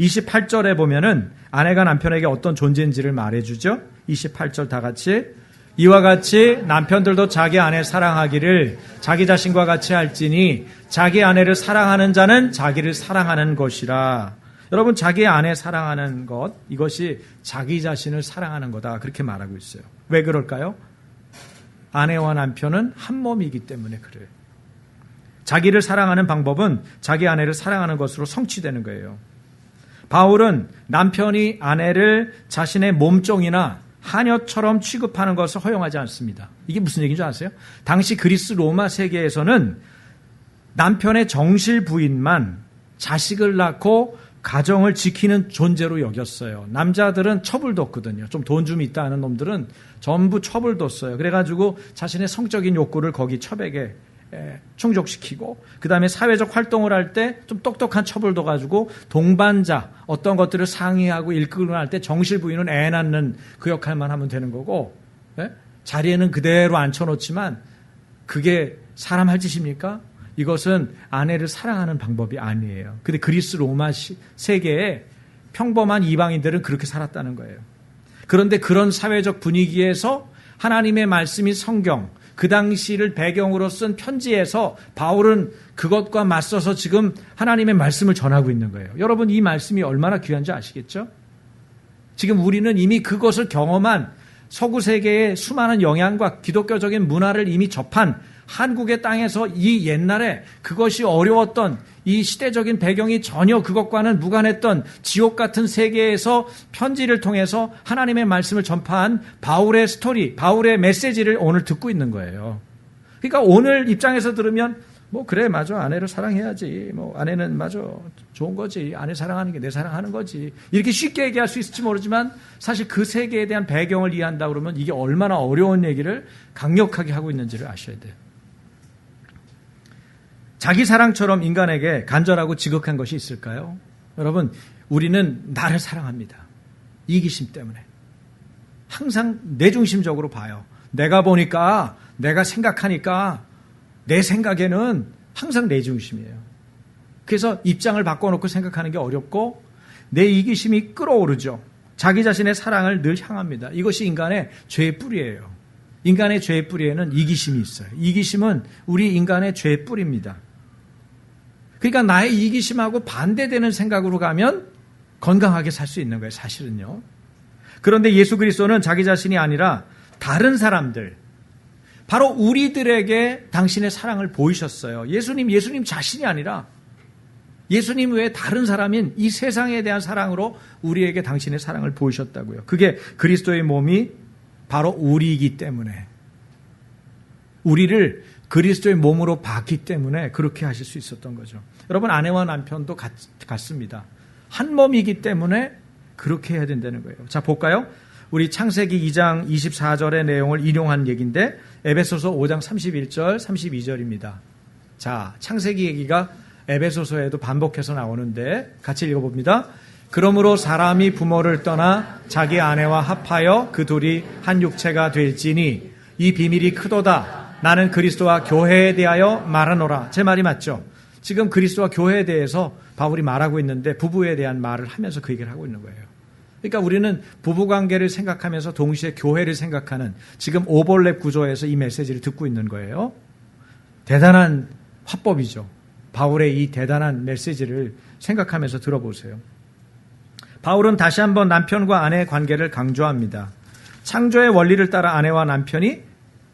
28절에 보면은 아내가 남편에게 어떤 존재인지를 말해주죠. 28절 다 같이. 이와 같이 남편들도 자기 아내 사랑하기를 자기 자신과 같이 할지니 자기 아내를 사랑하는 자는 자기를 사랑하는 것이라. 여러분, 자기 아내 사랑하는 것, 이것이 자기 자신을 사랑하는 거다, 그렇게 말하고 있어요. 왜 그럴까요? 아내와 남편은 한 몸이기 때문에 그래요. 자기를 사랑하는 방법은 자기 아내를 사랑하는 것으로 성취되는 거예요. 바울은 남편이 아내를 자신의 몸종이나 하녀처럼 취급하는 것을 허용하지 않습니다. 이게 무슨 얘기인 줄 아세요? 당시 그리스 로마 세계에서는 남편의 정실 부인만 자식을 낳고 가정을 지키는 존재로 여겼어요. 남자들은 첩을뒀거든요. 좀 돈 좀 있다 하는 놈들은 전부 첩을뒀어요. 그래가지고 자신의 성적인 욕구를 거기 첩에게 충족시키고, 그 다음에 사회적 활동을 할 때 좀 똑똑한 첩을 둬가지고 동반자 어떤 것들을 상의하고 일끌고 할 때 정실 부인은 애 낳는 그 역할만 하면 되는 거고, 자리에는 그대로 앉혀놓지만 그게 사람 할 짓입니까? 이것은 아내를 사랑하는 방법이 아니에요. 근데 그리스 로마 세계에 평범한 이방인들은 그렇게 살았다는 거예요. 그런데 그런 사회적 분위기에서 하나님의 말씀이 성경, 그 당시를 배경으로 쓴 편지에서 바울은 그것과 맞서서 지금 하나님의 말씀을 전하고 있는 거예요. 여러분, 이 말씀이 얼마나 귀한지 아시겠죠? 지금 우리는 이미 그것을 경험한 서구 세계의 수많은 영향과 기독교적인 문화를 이미 접한 한국의 땅에서 이 옛날에 그것이 어려웠던 이 시대적인 배경이 전혀 그것과는 무관했던 지옥 같은 세계에서 편지를 통해서 하나님의 말씀을 전파한 바울의 스토리, 바울의 메시지를 오늘 듣고 있는 거예요. 그러니까 오늘 입장에서 들으면 그래 맞아 아내를 사랑해야지 아내는 맞아 좋은 거지 아내 사랑하는 게 내 사랑하는 거지 이렇게 쉽게 얘기할 수 있을지 모르지만 사실 그 세계에 대한 배경을 이해한다 그러면 이게 얼마나 어려운 얘기를 강력하게 하고 있는지를 아셔야 돼요. 자기 사랑처럼 인간에게 간절하고 지극한 것이 있을까요? 여러분 우리는 나를 사랑합니다. 이기심 때문에 항상 내중심적으로 봐요. 내가 보니까 내가 생각하니까 내 생각에는 항상 내 중심이에요. 그래서 입장을 바꿔놓고 생각하는 게 어렵고 내 이기심이 끌어오르죠. 자기 자신의 사랑을 늘 향합니다. 이것이 인간의 죄의 뿌리예요. 인간의 죄의 뿌리에는 이기심이 있어요. 이기심은 우리 인간의 죄의 뿌리입니다. 그러니까 나의 이기심하고 반대되는 생각으로 가면 건강하게 살 수 있는 거예요. 사실은요. 그런데 예수 그리스도는 자기 자신이 아니라 다른 사람들 바로 우리들에게 당신의 사랑을 보이셨어요. 예수님 자신이 아니라 예수님 외에 다른 사람인 이 세상에 대한 사랑으로 우리에게 당신의 사랑을 보이셨다고요. 그게 그리스도의 몸이 바로 우리이기 때문에 우리를 그리스도의 몸으로 봤기 때문에 그렇게 하실 수 있었던 거죠. 여러분 아내와 남편도 같습니다. 한 몸이기 때문에 그렇게 해야 된다는 거예요. 자 볼까요? 우리 창세기 2장 24절의 내용을 인용한 얘기인데 에베소서 5장 31절 32절입니다. 자 창세기 얘기가 에베소서에도 반복해서 나오는데 같이 읽어봅니다. 그러므로 사람이 부모를 떠나 자기 아내와 합하여 그 둘이 한 육체가 될지니 이 비밀이 크도다. 나는 그리스도와 교회에 대하여 말하노라. 제 말이 맞죠? 지금 그리스도와 교회에 대해서 바울이 말하고 있는데 부부에 대한 말을 하면서 그 얘기를 하고 있는 거예요. 그러니까 우리는 부부관계를 생각하면서 동시에 교회를 생각하는 지금 오버랩 구조에서 이 메시지를 듣고 있는 거예요. 대단한 화법이죠. 바울의 이 대단한 메시지를 생각하면서 들어보세요. 바울은 다시 한번 남편과 아내의 관계를 강조합니다. 창조의 원리를 따라 아내와 남편이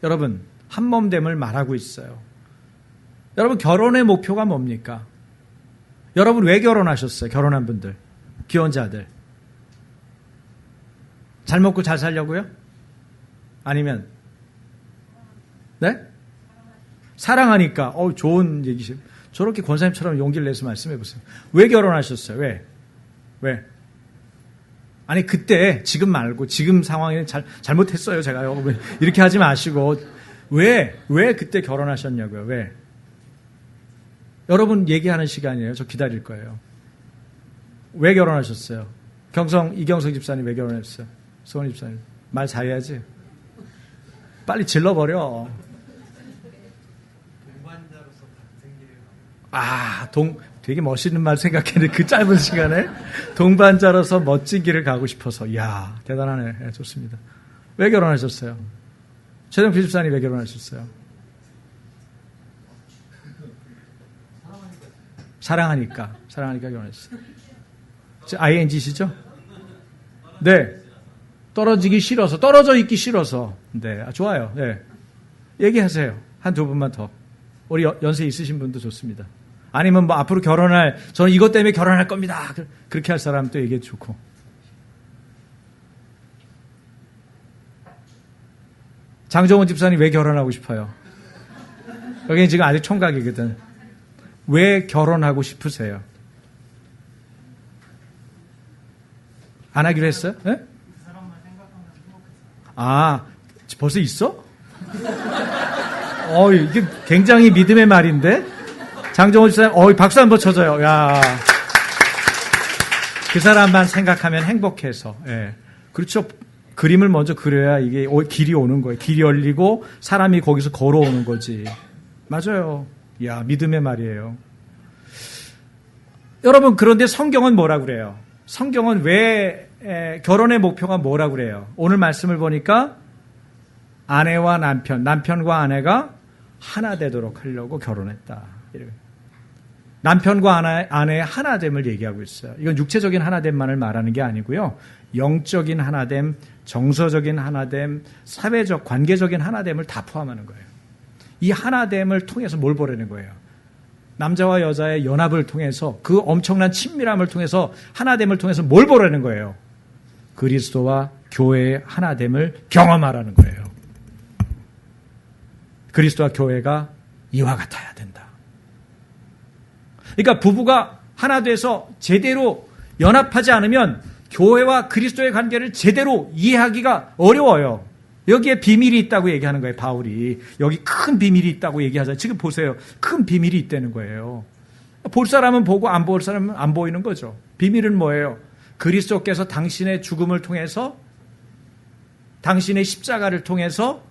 여러분 한몸됨을 말하고 있어요. 여러분 결혼의 목표가 뭡니까? 여러분 왜 결혼하셨어요? 결혼한 분들, 기혼자들. 잘 먹고 잘 살려고요? 아니면 네? 사랑하니까. 좋은 얘기죠. 저렇게 권사님처럼 용기를 내서 말씀해 보세요. 왜 결혼하셨어요? 왜? 아니 그때 지금 말고 지금 상황에는 잘못했어요 제가요. 이렇게 하지 마시고 왜 그때 결혼하셨냐고요. 왜? 여러분 얘기하는 시간이에요. 저 기다릴 거예요. 왜 결혼하셨어요? 이경성 집사님 왜 결혼했어요? 소원 집사님 말 잘해야지. 빨리 질러버려. 되게 멋있는 말 생각했는데 그 짧은 시간에 동반자로서 멋진 길을 가고 싶어서. 이야 대단하네. 네, 좋습니다. 왜 결혼하셨어요? 최정필 집사님 왜 결혼하셨어요? 사랑하니까 결혼했어요. ING시죠? 네. 떨어지기 싫어서, 떨어져 있기 싫어서. 네, 좋아요. 네. 얘기하세요. 한두 분만 더. 우리 연세 있으신 분도 좋습니다. 아니면 앞으로 저는 이것 때문에 결혼할 겁니다. 그렇게 할 사람도 얘기해 좋고. 장정원 집사님 왜 결혼하고 싶어요? 여기는 지금 아직 총각이거든. 왜 결혼하고 싶으세요? 안 하기로 했어요? 네? 벌써 있어? 이게 굉장히 믿음의 말인데? 장정원 집사님, 박수 한번 쳐줘요. 야. 그 사람만 생각하면 행복해서. 예. 그렇죠. 그림을 먼저 그려야 이게 길이 오는 거예요. 길이 열리고 사람이 거기서 걸어오는 거지. 맞아요. 야, 믿음의 말이에요. 여러분, 그런데 성경은 뭐라 그래요? 성경은 왜 결혼의 목표가 뭐라 그래요? 오늘 말씀을 보니까 아내와 남편과 아내가 하나 되도록 하려고 결혼했다. 남편과 아내의 하나됨을 얘기하고 있어요. 이건 육체적인 하나됨만을 말하는 게 아니고요. 영적인 하나됨, 정서적인 하나됨, 사회적, 관계적인 하나됨을 다 포함하는 거예요. 이 하나됨을 통해서 뭘 보려는 거예요? 남자와 여자의 연합을 통해서 그 엄청난 친밀함을 통해서 하나됨을 통해서 뭘 보려는 거예요? 그리스도와 교회의 하나됨을 경험하라는 거예요. 그리스도와 교회가 이와 같아야 된다. 그러니까 부부가 하나 돼서 제대로 연합하지 않으면 교회와 그리스도의 관계를 제대로 이해하기가 어려워요. 여기에 비밀이 있다고 얘기하는 거예요, 바울이. 여기 큰 비밀이 있다고 얘기하잖아요. 지금 보세요. 큰 비밀이 있다는 거예요. 볼 사람은 보고 안 볼 사람은 안 보이는 거죠. 비밀은 뭐예요? 그리스도께서 당신의 죽음을 통해서, 당신의 십자가를 통해서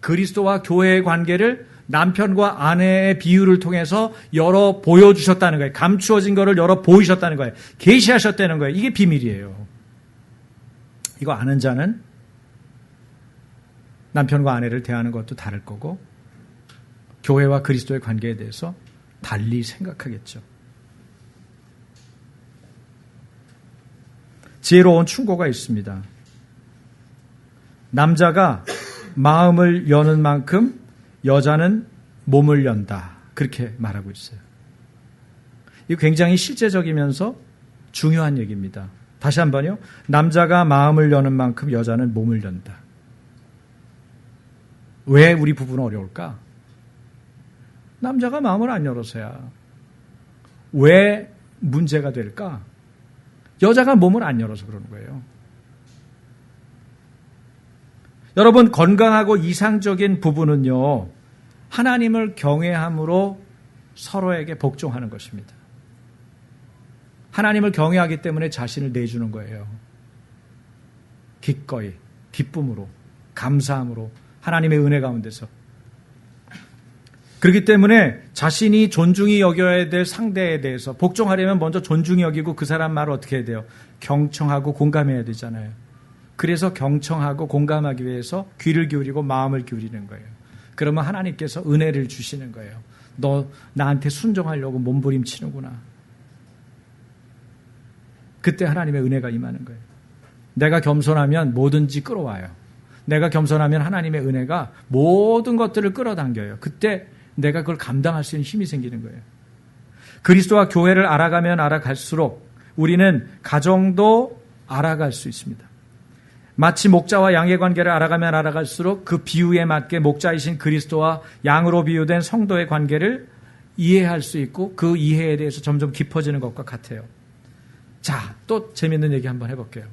그리스도와 교회의 관계를 남편과 아내의 비유를 통해서 열어 보여주셨다는 거예요. 감추어진 거를 열어 보이셨다는 거예요. 계시하셨다는 거예요. 이게 비밀이에요. 이거 아는 자는 남편과 아내를 대하는 것도 다를 거고 교회와 그리스도의 관계에 대해서 달리 생각하겠죠. 지혜로운 충고가 있습니다. 남자가 마음을 여는 만큼 여자는 몸을 연다. 그렇게 말하고 있어요. 이거 굉장히 실제적이면서 중요한 얘기입니다. 다시 한번요. 남자가 마음을 여는 만큼 여자는 몸을 연다. 왜 우리 부부는 어려울까? 남자가 마음을 안 열어서야. 왜 문제가 될까? 여자가 몸을 안 열어서 그러는 거예요. 여러분, 건강하고 이상적인 부부는요, 하나님을 경외함으로 서로에게 복종하는 것입니다. 하나님을 경외하기 때문에 자신을 내주는 거예요. 기꺼이, 기쁨으로, 감사함으로, 하나님의 은혜 가운데서. 그렇기 때문에 자신이 존중히 여겨야 될 상대에 대해서 복종하려면 먼저 존중히 여기고 그 사람 말을 어떻게 해야 돼요? 경청하고 공감해야 되잖아요. 그래서 경청하고 공감하기 위해서 귀를 기울이고 마음을 기울이는 거예요. 그러면 하나님께서 은혜를 주시는 거예요. 너 나한테 순종하려고 몸부림치는구나. 그때 하나님의 은혜가 임하는 거예요. 내가 겸손하면 뭐든지 끌어와요. 내가 겸손하면 하나님의 은혜가 모든 것들을 끌어당겨요. 그때 내가 그걸 감당할 수 있는 힘이 생기는 거예요. 그리스도와 교회를 알아가면 알아갈수록 우리는 가정도 알아갈 수 있습니다. 마치 목자와 양의 관계를 알아가면 알아갈수록 그 비유에 맞게 목자이신 그리스도와 양으로 비유된 성도의 관계를 이해할 수 있고 그 이해에 대해서 점점 깊어지는 것과 같아요. 자, 또 재밌는 얘기 한번 해볼게요.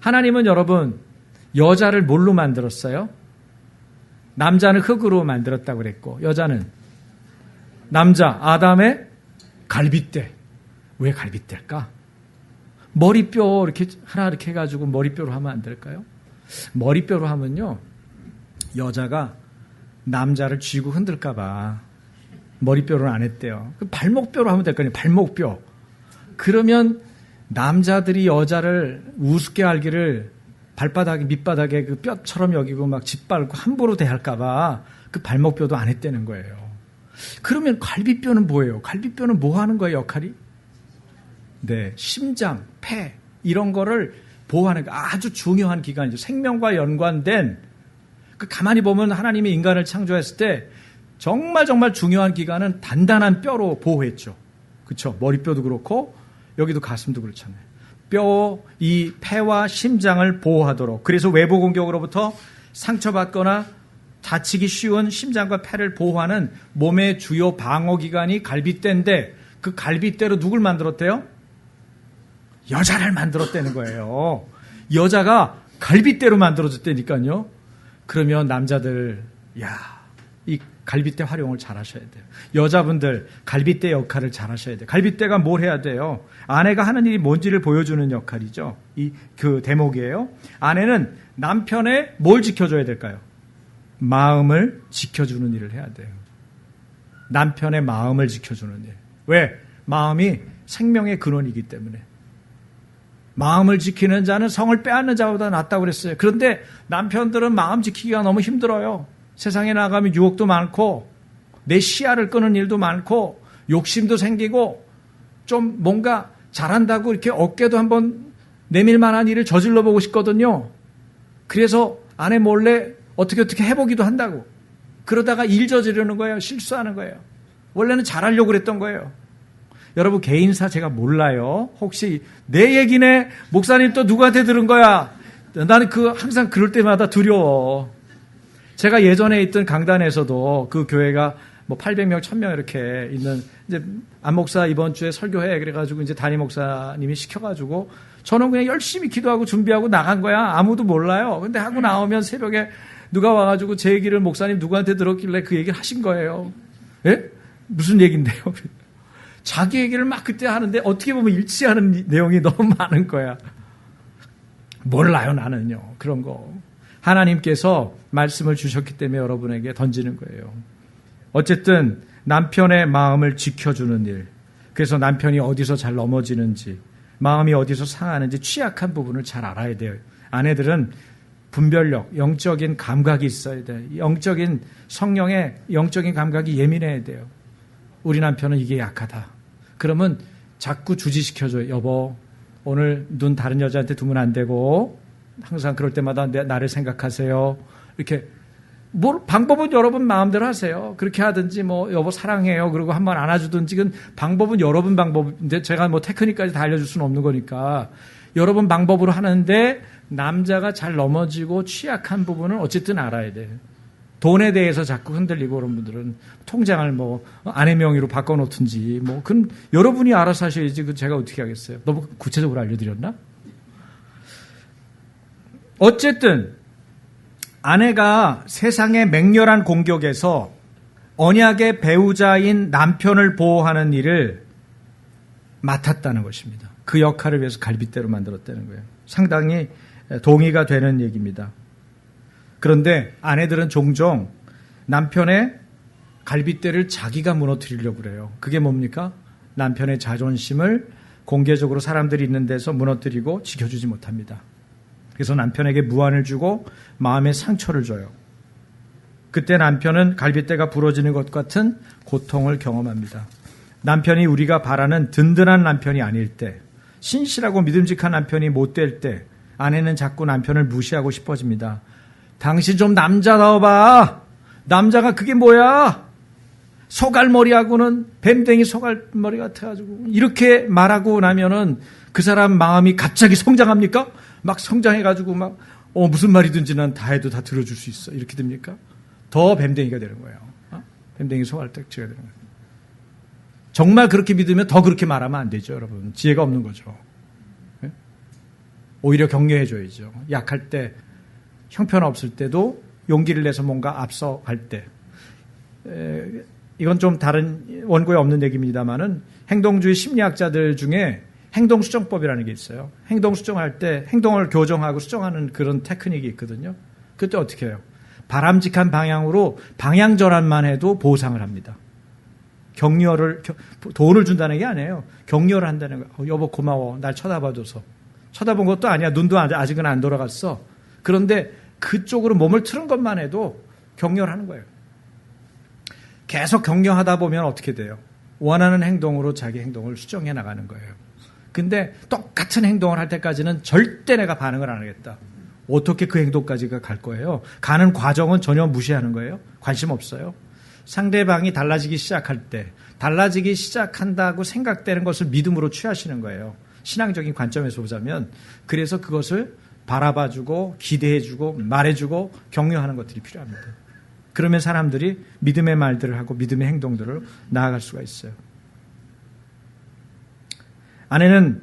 하나님은 여러분 여자를 뭘로 만들었어요? 남자는 흙으로 만들었다고 그랬고 여자는 남자 아담의 갈빗대. 왜 갈빗대일까? 머리뼈 이렇게 하나 이렇게 해가지고 머리뼈로 하면 안 될까요? 머리뼈로 하면요 여자가 남자를 쥐고 흔들까봐 머리뼈로는 안 했대요. 발목뼈로 하면 될 거 아니에요. 발목뼈. 그러면 남자들이 여자를 우습게 알기를 발바닥에 밑바닥에 그 뼈처럼 여기고 막 짓밟고 함부로 대할까봐 그 발목뼈도 안 했다는 거예요. 그러면 갈비뼈는 뭐예요? 갈비뼈는 뭐 하는 거예요, 역할이? 네, 심장, 폐 이런 거를 보호하는 아주 중요한 기관이죠. 생명과 연관된 그 가만히 보면 하나님이 인간을 창조했을 때 정말 중요한 기관은 단단한 뼈로 보호했죠. 그렇죠? 머리뼈도 그렇고 여기도 가슴도 그렇잖아요. 뼈, 이 폐와 심장을 보호하도록. 그래서 외부 공격으로부터 상처받거나 다치기 쉬운 심장과 폐를 보호하는 몸의 주요 방어기관이 갈빗대인데 그 갈빗대로 누굴 만들었대요? 여자를 만들었다는 거예요. 여자가 갈빗대로 만들어졌다니까요. 그러면 남자들, 이 갈빗대 활용을 잘 하셔야 돼요. 여자분들 갈빗대 역할을 잘 하셔야 돼요. 갈빗대가 뭘 해야 돼요? 아내가 하는 일이 뭔지를 보여주는 역할이죠. 그 대목이에요. 아내는 남편의 뭘 지켜줘야 될까요? 마음을 지켜주는 일을 해야 돼요. 남편의 마음을 지켜주는 일. 왜? 마음이 생명의 근원이기 때문에. 마음을 지키는 자는 성을 빼앗는 자보다 낫다고 그랬어요. 그런데 남편들은 마음 지키기가 너무 힘들어요. 세상에 나가면 유혹도 많고 내 시야를 끄는 일도 많고 욕심도 생기고 좀 뭔가 잘한다고 이렇게 어깨도 한번 내밀 만한 일을 저질러 보고 싶거든요. 그래서 아내 몰래 어떻게 해보기도 한다고. 그러다가 일 저지르는 거예요. 실수하는 거예요. 원래는 잘하려고 그랬던 거예요. 여러분 개인사 제가 몰라요. 혹시 내 얘기네? 목사님 또 누구한테 들은 거야? 나는 항상 그럴 때마다 두려워. 제가 예전에 있던 강단에서도 그 교회가 뭐 800명, 1000명 이렇게 있는 이제 안 목사 이번 주에 설교해 그래가지고 이제 담임 목사님이 시켜가지고 저는 그냥 열심히 기도하고 준비하고 나간 거야. 아무도 몰라요. 근데 하고 나오면 새벽에 누가 와가지고 제 얘기를 목사님 누구한테 들었길래 그 얘기를 하신 거예요. 예? 무슨 얘기인데요? 자기 얘기를 막 그때 하는데 어떻게 보면 일치하는 내용이 너무 많은 거야. 몰라요, 나는요. 그런 거. 하나님께서 말씀을 주셨기 때문에 여러분에게 던지는 거예요. 어쨌든 남편의 마음을 지켜주는 일. 그래서 남편이 어디서 잘 넘어지는지, 마음이 어디서 상하는지 취약한 부분을 잘 알아야 돼요. 아내들은 분별력, 영적인 감각이 있어야 돼요. 영적인 성령의 영적인 감각이 예민해야 돼요. 우리 남편은 이게 약하다. 그러면 자꾸 주지시켜줘요. 여보, 오늘 눈 다른 여자한테 두면 안 되고 항상 그럴 때마다 나를 생각하세요. 이렇게 방법은 여러분 마음대로 하세요. 그렇게 하든지 뭐 여보 사랑해요. 그리고 한번 안아주든지 방법은 여러분 방법인데 제가 뭐 테크닉까지 다 알려줄 수는 없는 거니까 여러분 방법으로 하는데 남자가 잘 넘어지고 취약한 부분은 어쨌든 알아야 돼요. 돈에 대해서 자꾸 흔들리고 그런 분들은 통장을 뭐 아내 명의로 바꿔놓든지 뭐 그럼 여러분이 알아서 하셔야지 제가 어떻게 하겠어요. 너무 구체적으로 알려드렸나? 어쨌든 아내가 세상의 맹렬한 공격에서 언약의 배우자인 남편을 보호하는 일을 맡았다는 것입니다. 그 역할을 위해서 갈빗대로 만들었다는 거예요. 상당히 동의가 되는 얘기입니다. 그런데 아내들은 종종 남편의 갈빗대를 자기가 무너뜨리려고 그래요. 그게 뭡니까? 남편의 자존심을 공개적으로 사람들이 있는 데서 무너뜨리고 지켜주지 못합니다. 그래서 남편에게 무안을 주고 마음의 상처를 줘요. 그때 남편은 갈빗대가 부러지는 것 같은 고통을 경험합니다. 남편이 우리가 바라는 든든한 남편이 아닐 때, 신실하고 믿음직한 남편이 못 될 때 아내는 자꾸 남편을 무시하고 싶어집니다. 당신 좀 남자다워봐. 남자가 그게 뭐야? 소갈머리하고는 뱀댕이 소갈머리 같아가지고 이렇게 말하고 나면은 그 사람 마음이 갑자기 성장합니까? 막 성장해가지고 막 무슨 말이든지 난 다 해도 다 들어줄 수 있어. 이렇게 됩니까? 더 뱀댕이가 되는 거예요. 뱀댕이 소갈딱지가 되는 거예요. 정말 그렇게 믿으면 더 그렇게 말하면 안 되죠, 여러분. 지혜가 없는 거죠. 네? 오히려 격려해줘야죠. 약할 때, 형편없을 때도 용기를 내서 뭔가 앞서갈 때. 이건 좀 다른 원고에 없는 얘기입니다만은 행동주의 심리학자들 중에 행동수정법이라는 게 있어요. 행동수정할 때 행동을 교정하고 수정하는 그런 테크닉이 있거든요. 그때 어떻게 해요? 바람직한 방향으로 방향 전환만 해도 보상을 합니다. 돈을 준다는 게 아니에요. 격려를 한다는 거예요. 여보 고마워. 날 쳐다봐줘서. 쳐다본 것도 아니야. 눈도 아직은 안 돌아갔어. 그런데 그쪽으로 몸을 틀은 것만 해도 격려를 하는 거예요. 계속 격려하다 보면 어떻게 돼요? 원하는 행동으로 자기 행동을 수정해 나가는 거예요. 근데 똑같은 행동을 할 때까지는 절대 내가 반응을 안 하겠다. 어떻게 그 행동까지가 갈 거예요? 가는 과정은 전혀 무시하는 거예요. 관심 없어요. 상대방이 달라지기 시작할 때 달라지기 시작한다고 생각되는 것을 믿음으로 취하시는 거예요. 신앙적인 관점에서 보자면 그래서 그것을 바라봐주고 기대해주고 말해주고 격려하는 것들이 필요합니다. 그러면 사람들이 믿음의 말들을 하고 믿음의 행동들을 나아갈 수가 있어요. 아내는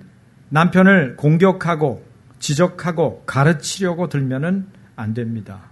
남편을 공격하고 지적하고 가르치려고 들면은 안 됩니다.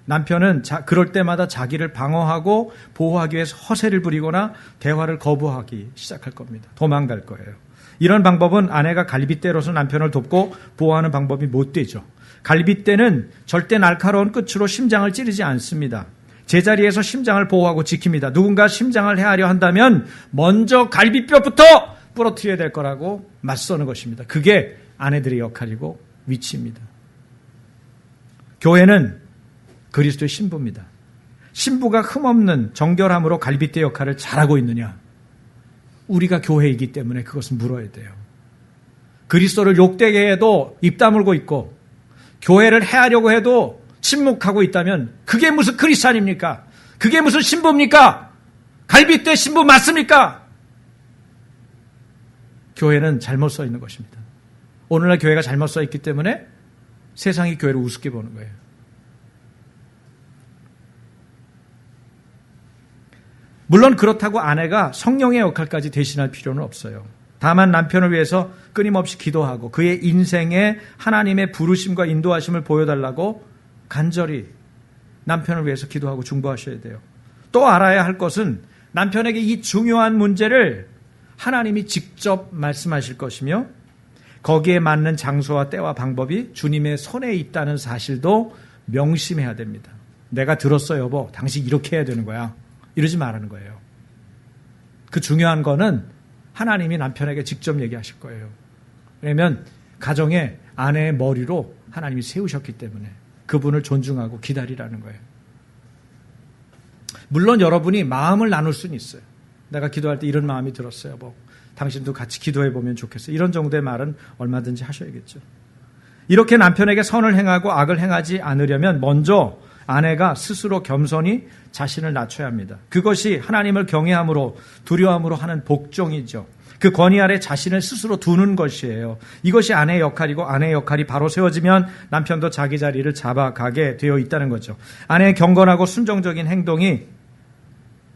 남편은 그럴 때마다 자기를 방어하고 보호하기 위해서 허세를 부리거나 대화를 거부하기 시작할 겁니다. 도망갈 거예요. 이런 방법은 아내가 갈빗대로서 남편을 돕고 보호하는 방법이 못 되죠. 갈빗대는 절대 날카로운 끝으로 심장을 찌르지 않습니다. 제자리에서 심장을 보호하고 지킵니다. 누군가 심장을 해하려 한다면 먼저 갈빗뼈부터 부러뜨려야 될 거라고 맞서는 것입니다. 그게 아내들의 역할이고 위치입니다. 교회는 그리스도의 신부입니다. 신부가 흠없는 정결함으로 갈빗대 역할을 잘하고 있느냐? 우리가 교회이기 때문에 그것은 물어야 돼요. 그리스도를 욕되게 해도 입 다물고 있고 교회를 해하려고 해도 침묵하고 있다면 그게 무슨 크리스찬입니까? 그게 무슨 신부입니까? 갈빗대 신부 맞습니까? 교회는 잘못 써 있는 것입니다. 오늘날 교회가 잘못 써 있기 때문에 세상이 교회를 우습게 보는 거예요. 물론 그렇다고 아내가 성령의 역할까지 대신할 필요는 없어요. 다만 남편을 위해서 끊임없이 기도하고 그의 인생에 하나님의 부르심과 인도하심을 보여달라고 간절히 남편을 위해서 기도하고 중보하셔야 돼요. 또 알아야 할 것은 남편에게 이 중요한 문제를 하나님이 직접 말씀하실 것이며 거기에 맞는 장소와 때와 방법이 주님의 손에 있다는 사실도 명심해야 됩니다. 내가 들었어 여보, 당신 이렇게 해야 되는 거야. 이러지 말라는 거예요. 그 중요한 거는 하나님이 남편에게 직접 얘기하실 거예요. 왜냐하면 가정에 아내의 머리로 하나님이 세우셨기 때문에 그분을 존중하고 기다리라는 거예요. 물론 여러분이 마음을 나눌 수는 있어요. 내가 기도할 때 이런 마음이 들었어요. 뭐 당신도 같이 기도해 보면 좋겠어요. 이런 정도의 말은 얼마든지 하셔야겠죠. 이렇게 남편에게 선을 행하고 악을 행하지 않으려면 먼저 아내가 스스로 겸손히 자신을 낮춰야 합니다. 그것이 하나님을 경외함으로 두려움으로 하는 복종이죠. 그 권위 아래 자신을 스스로 두는 것이에요. 이것이 아내의 역할이고 아내의 역할이 바로 세워지면 남편도 자기 자리를 잡아가게 되어 있다는 거죠. 아내의 경건하고 순종적인 행동이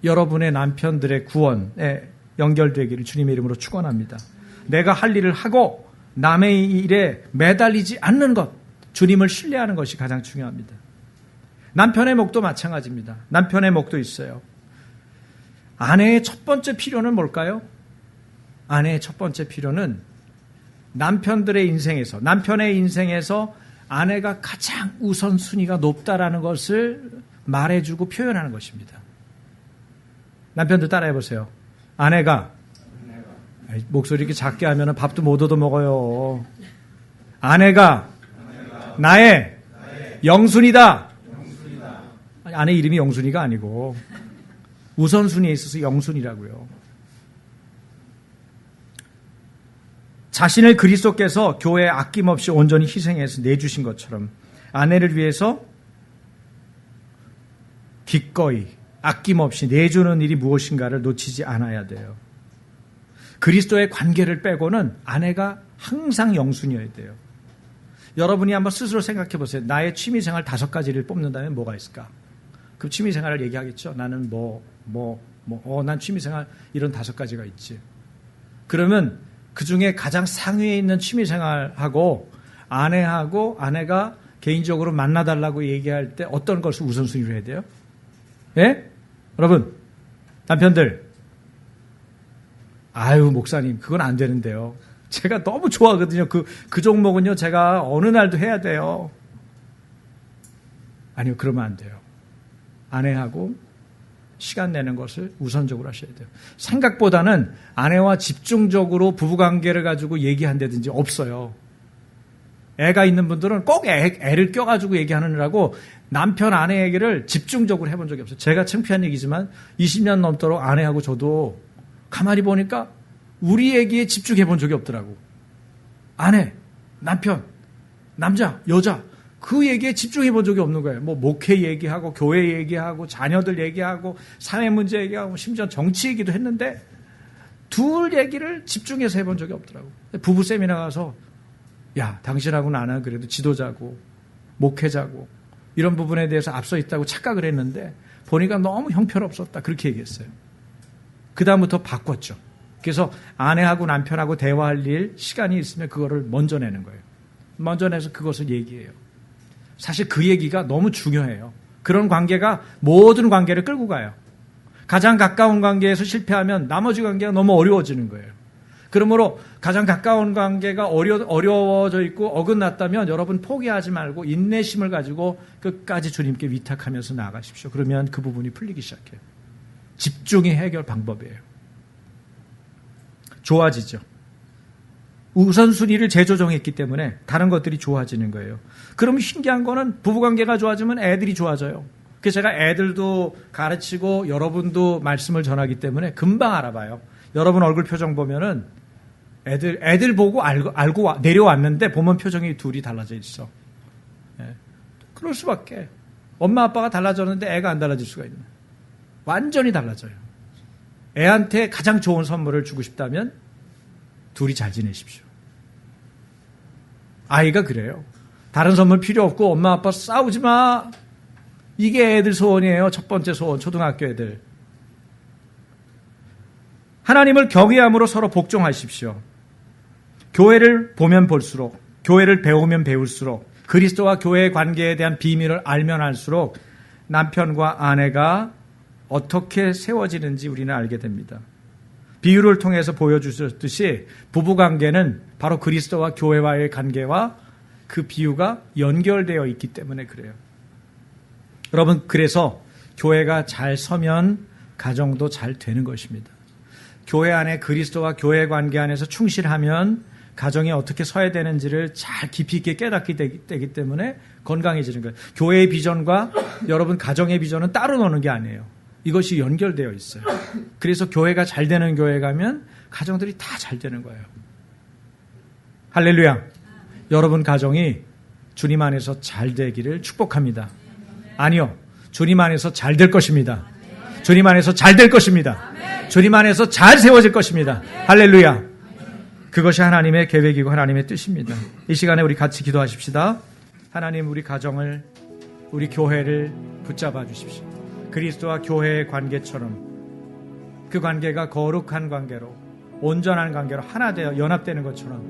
여러분의 남편들의 구원에 연결되기를 주님의 이름으로 축원합니다. 내가 할 일을 하고 남의 일에 매달리지 않는 것, 주님을 신뢰하는 것이 가장 중요합니다. 남편의 목도 마찬가지입니다. 남편의 목도 있어요. 아내의 첫 번째 필요는 뭘까요? 아내의 첫 번째 필요는 남편들의 인생에서, 남편의 인생에서 아내가 가장 우선순위가 높다라는 것을 말해주고 표현하는 것입니다. 남편들 따라해보세요. 아내가 목소리 이렇게 작게 하면 밥도 못 얻어 먹어요. 아내가 나의 영순이다. 아내 이름이 영순이가 아니고 우선순위에 있어서 영순이라고요. 자신을 그리스도께서 교회에 아낌없이 온전히 희생해서 내주신 것처럼 아내를 위해서 기꺼이 아낌없이 내주는 일이 무엇인가를 놓치지 않아야 돼요. 그리스도의 관계를 빼고는 아내가 항상 영순이어야 돼요. 여러분이 한번 스스로 생각해 보세요. 나의 취미생활 5가지를 뽑는다면 뭐가 있을까? 그 취미생활을 얘기하겠죠. 나는 난 취미생활 이런 5가지가 있지. 그러면 그 중에 가장 상위에 있는 취미생활하고 아내하고 아내가 개인적으로 만나달라고 얘기할 때 어떤 것을 우선순위로 해야 돼요? 예? 여러분, 남편들. 아유, 목사님, 그건 안 되는데요. 제가 너무 좋아하거든요. 그 종목은요, 제가 어느 날도 해야 돼요. 아니요, 그러면 안 돼요. 아내하고 시간 내는 것을 우선적으로 하셔야 돼요. 생각보다는 아내와 집중적으로 부부관계를 가지고 얘기한다든지 없어요. 애가 있는 분들은 꼭 애를 껴가지고 얘기하느라고 남편 아내 얘기를 집중적으로 해본 적이 없어요. 제가 창피한 얘기지만 20년 넘도록 아내하고 저도 가만히 보니까 우리 얘기에 집중해 본 적이 없더라고. 아내, 남편, 남자, 여자 그 얘기에 집중해 본 적이 없는 거예요. 뭐 목회 얘기하고 교회 얘기하고 자녀들 얘기하고 사회 문제 얘기하고 심지어 정치 얘기도 했는데 둘 얘기를 집중해서 해본 적이 없더라고. 부부 세미나 가서 야, 당신하고 나는 그래도 지도자고 목회자고 이런 부분에 대해서 앞서 있다고 착각을 했는데 보니까 너무 형편없었다. 그렇게 얘기했어요. 그 다음부터 바꿨죠. 그래서 아내하고 남편하고 대화할 일 시간이 있으면 그거를 먼저 내는 거예요. 먼저 내서 그것을 얘기해요. 사실 그 얘기가 너무 중요해요. 그런 관계가 모든 관계를 끌고 가요. 가장 가까운 관계에서 실패하면 나머지 관계가 너무 어려워지는 거예요. 그러므로 가장 가까운 관계가 어려워져 있고 어긋났다면 여러분 포기하지 말고 인내심을 가지고 끝까지 주님께 위탁하면서 나아가십시오. 그러면 그 부분이 풀리기 시작해요. 집중이 해결 방법이에요. 좋아지죠. 우선순위를 재조정했기 때문에 다른 것들이 좋아지는 거예요. 그러면 신기한 거는 부부관계가 좋아지면 애들이 좋아져요. 그래서 제가 애들도 가르치고 여러분도 말씀을 전하기 때문에 금방 알아봐요. 여러분 얼굴 표정 보면은 애들 보고 알고 내려왔는데 보면 표정이 둘이 달라져 있어. 예. 그럴 수밖에. 엄마 아빠가 달라졌는데 애가 안 달라질 수가 있나. 완전히 달라져요. 애한테 가장 좋은 선물을 주고 싶다면 둘이 잘 지내십시오. 아이가 그래요. 다른 선물 필요 없고 엄마 아빠 싸우지 마. 이게 애들 소원이에요. 첫 번째 소원, 초등학교 애들. 하나님을 경외함으로 서로 복종하십시오. 교회를 보면 볼수록, 교회를 배우면 배울수록, 그리스도와 교회의 관계에 대한 비밀을 알면 알수록 남편과 아내가 어떻게 세워지는지 우리는 알게 됩니다. 비유를 통해서 보여주셨듯이 부부관계는 바로 그리스도와 교회와의 관계와 그 비유가 연결되어 있기 때문에 그래요. 여러분, 그래서 교회가 잘 서면 가정도 잘 되는 것입니다. 교회 안에 그리스도와 교회 관계 안에서 충실하면 가정이 어떻게 서야 되는지를 잘 깊이 있게 깨닫게 되기 때문에 건강해지는 거예요. 교회의 비전과 여러분 가정의 비전은 따로 노는 게 아니에요. 이것이 연결되어 있어요. 그래서 교회가 잘 되는 교회 가면 가정들이 다 잘 되는 거예요. 할렐루야. 여러분 가정이 주님 안에서 잘 되기를 축복합니다. 아니요. 주님 안에서 잘 될 것입니다. 주님 안에서 잘 될 것입니다. 주님 안에서 잘 세워질 것입니다. 할렐루야. 그것이 하나님의 계획이고 하나님의 뜻입니다. 이 시간에 우리 같이 기도하십시다. 하나님, 우리 가정을, 우리 교회를 붙잡아 주십시오. 그리스도와 교회의 관계처럼 그 관계가 거룩한 관계로, 온전한 관계로 하나 되어 연합되는 것처럼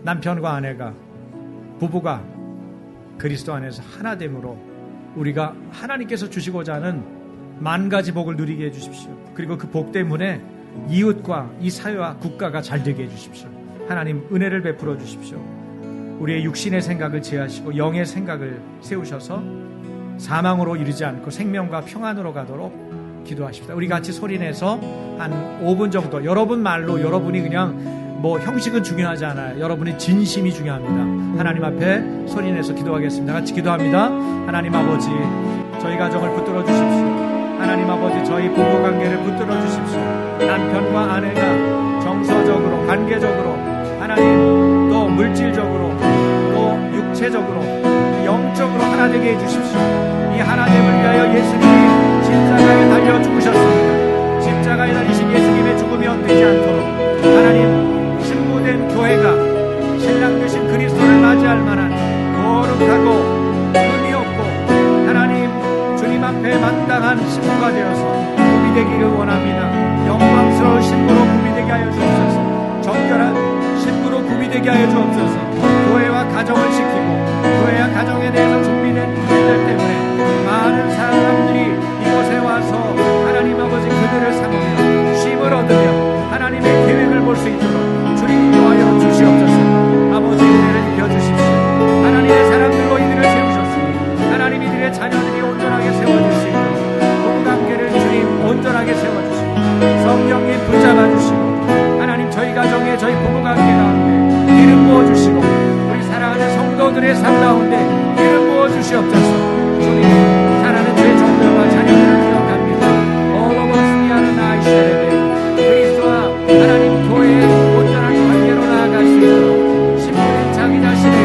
남편과 아내가, 부부가 그리스도 안에서 하나됨으로 우리가 하나님께서 주시고자 하는 만 가지 복을 누리게 해주십시오. 그리고 그 복 때문에 이웃과 이 사회와 국가가 잘 되게 해주십시오. 하나님, 은혜를 베풀어 주십시오. 우리의 육신의 생각을 제하시고 영의 생각을 세우셔서 사망으로 이르지 않고 생명과 평안으로 가도록 기도하십시다. 우리 같이 소리내서 한 5분 정도, 여러분 말로, 여러분이 그냥 형식은 중요하지 않아요. 여러분의 진심이 중요합니다. 하나님 앞에 소리내서 기도하겠습니다. 같이 기도합니다. 하나님 아버지, 저희 가정을 붙들어 주십시오. 하나님 아버지, 저희 부부관계를 붙들어 주십시오. 남편과 아내가 정서적으로, 관계적으로, 하나님 또 물질적으로, 또 육체적으로, 영적으로 하나 되게 해주십시오. 이 하나됨을 위하여 예수님이 십자가에 달려 죽으셨습니다. 십자가에 달리신 예수님의 죽음이 헛되지 않도록 하나님, 신부된 교회가 신랑 되신 그리스도를 맞이할 만한 거룩하고 의미 없고 하나님 주님 앞에 마땅한 신부가 되어서 구비되기를 원합니다. 영광스러운 신부로 구비되게 하여 주옵소서. 정결한 신부로 구비되게 하여 주옵소서. 교회와 가정을 지키고 교회와 가정에 대해서 준비된 일들 때문에 많은 사람들이 이곳에 와서 하나님 아버지 그들을 삼으며 쉼을 얻으며 하나님의 계획을 볼 수 있도록 주님 인도하여 주시옵소서. 아버지, 은혜를 입혀주십시오. 하나님의 사람들로 이들을 세우셨으니 하나님 이들의 자녀들이 온전하게 세워질 수 있도록 부부관계를 주님 온전하게 세워주시고 성령님 붙잡아주시고 하나님 저희 가정에 저희 부부관계 가운데 기름 부어주시고 우리 사랑하는 성도들의 삶 가운데 기름 부어주시옵소서. 주님, 사랑하는 주의 종들과 자녀들을 기억합니다. 어머머스니아는 아이시아레베 그리스도와 하나님 교회의 온전한 관계로 나아갈 수 있도록 신부인 자기 자신을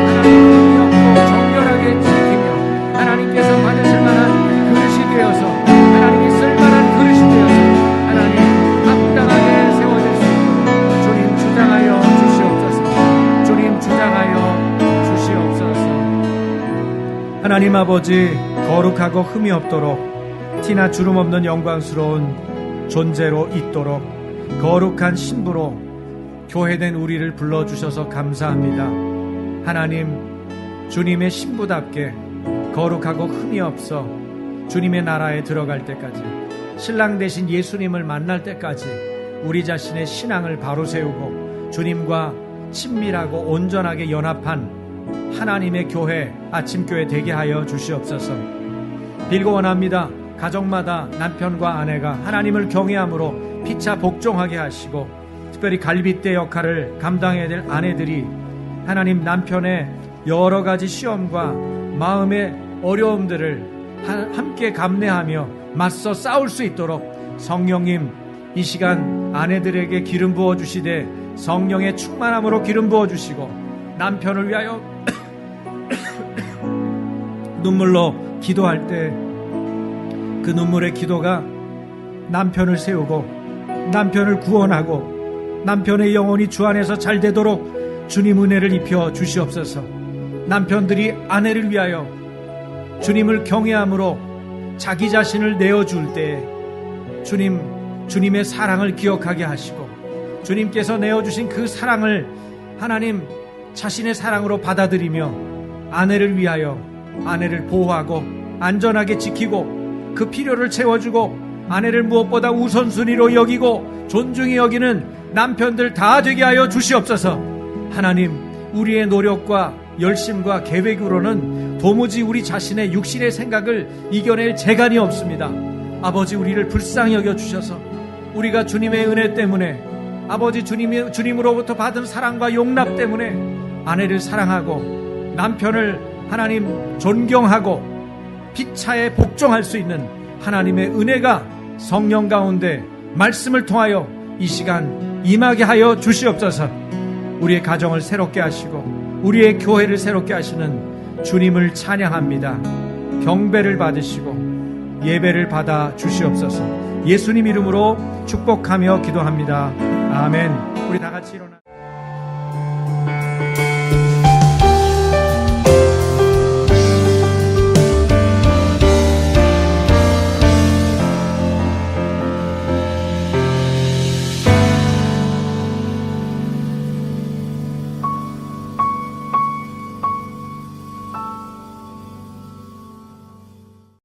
하나님 의미 없고 정결하게 지키며 하나님께서 받으실 만한 그릇이 되어서 하나님이 쓸만한 그릇이 되어서 하나님 합당하게 세워질 수 있도록 주님 주장하여 주시옵소서. 주님 주장하여 주시옵소서. 하나님 아버지, 거룩하고 흠이 없도록 티나 주름 없는 영광스러운 존재로 있도록 거룩한 신부로 교회된 우리를 불러주셔서 감사합니다. 하나님, 주님의 신부답게 거룩하고 흠이 없어 주님의 나라에 들어갈 때까지, 신랑 되신 예수님을 만날 때까지 우리 자신의 신앙을 바로 세우고 주님과 친밀하고 온전하게 연합한 하나님의 교회, 아침교회 되게 하여 주시옵소서. 빌고 원합니다. 가정마다 남편과 아내가 하나님을 경외함으로 피차 복종하게 하시고 특별히 갈빗대 역할을 감당해야 될 아내들이 하나님 남편의 여러 가지 시험과 마음의 어려움들을 함께 감내하며 맞서 싸울 수 있도록 성령님 이 시간 아내들에게 기름 부어주시되 성령의 충만함으로 기름 부어주시고 남편을 위하여 눈물로 기도할 때 그 눈물의 기도가 남편을 세우고 남편을 구원하고 남편의 영혼이 주 안에서 잘 되도록 주님 은혜를 입혀 주시옵소서. 남편들이 아내를 위하여 주님을 경외함으로 자기 자신을 내어줄 때 주님의 사랑을 기억하게 하시고 주님께서 내어주신 그 사랑을 하나님 자신의 사랑으로 받아들이며 아내를 위하여 아내를 보호하고 안전하게 지키고 그 필요를 채워주고 아내를 무엇보다 우선순위로 여기고 존중히 여기는 남편들 다 되게 하여 주시옵소서. 하나님, 우리의 노력과 열심과 계획으로는 도무지 우리 자신의 육신의 생각을 이겨낼 재간이 없습니다. 아버지, 우리를 불쌍히 여겨주셔서 우리가 주님의 은혜 때문에 아버지 주님으로부터 받은 사랑과 용납 때문에 아내를 사랑하고 남편을 하나님 존경하고 피차에 복종할 수 있는 하나님의 은혜가 성령 가운데 말씀을 통하여 이 시간 임하게 하여 주시옵소서. 우리의 가정을 새롭게 하시고 우리의 교회를 새롭게 하시는 주님을 찬양합니다. 경배를 받으시고 예배를 받아 주시옵소서. 예수님 이름으로 축복하며 기도합니다. 아멘. 우리 다 같이 일어나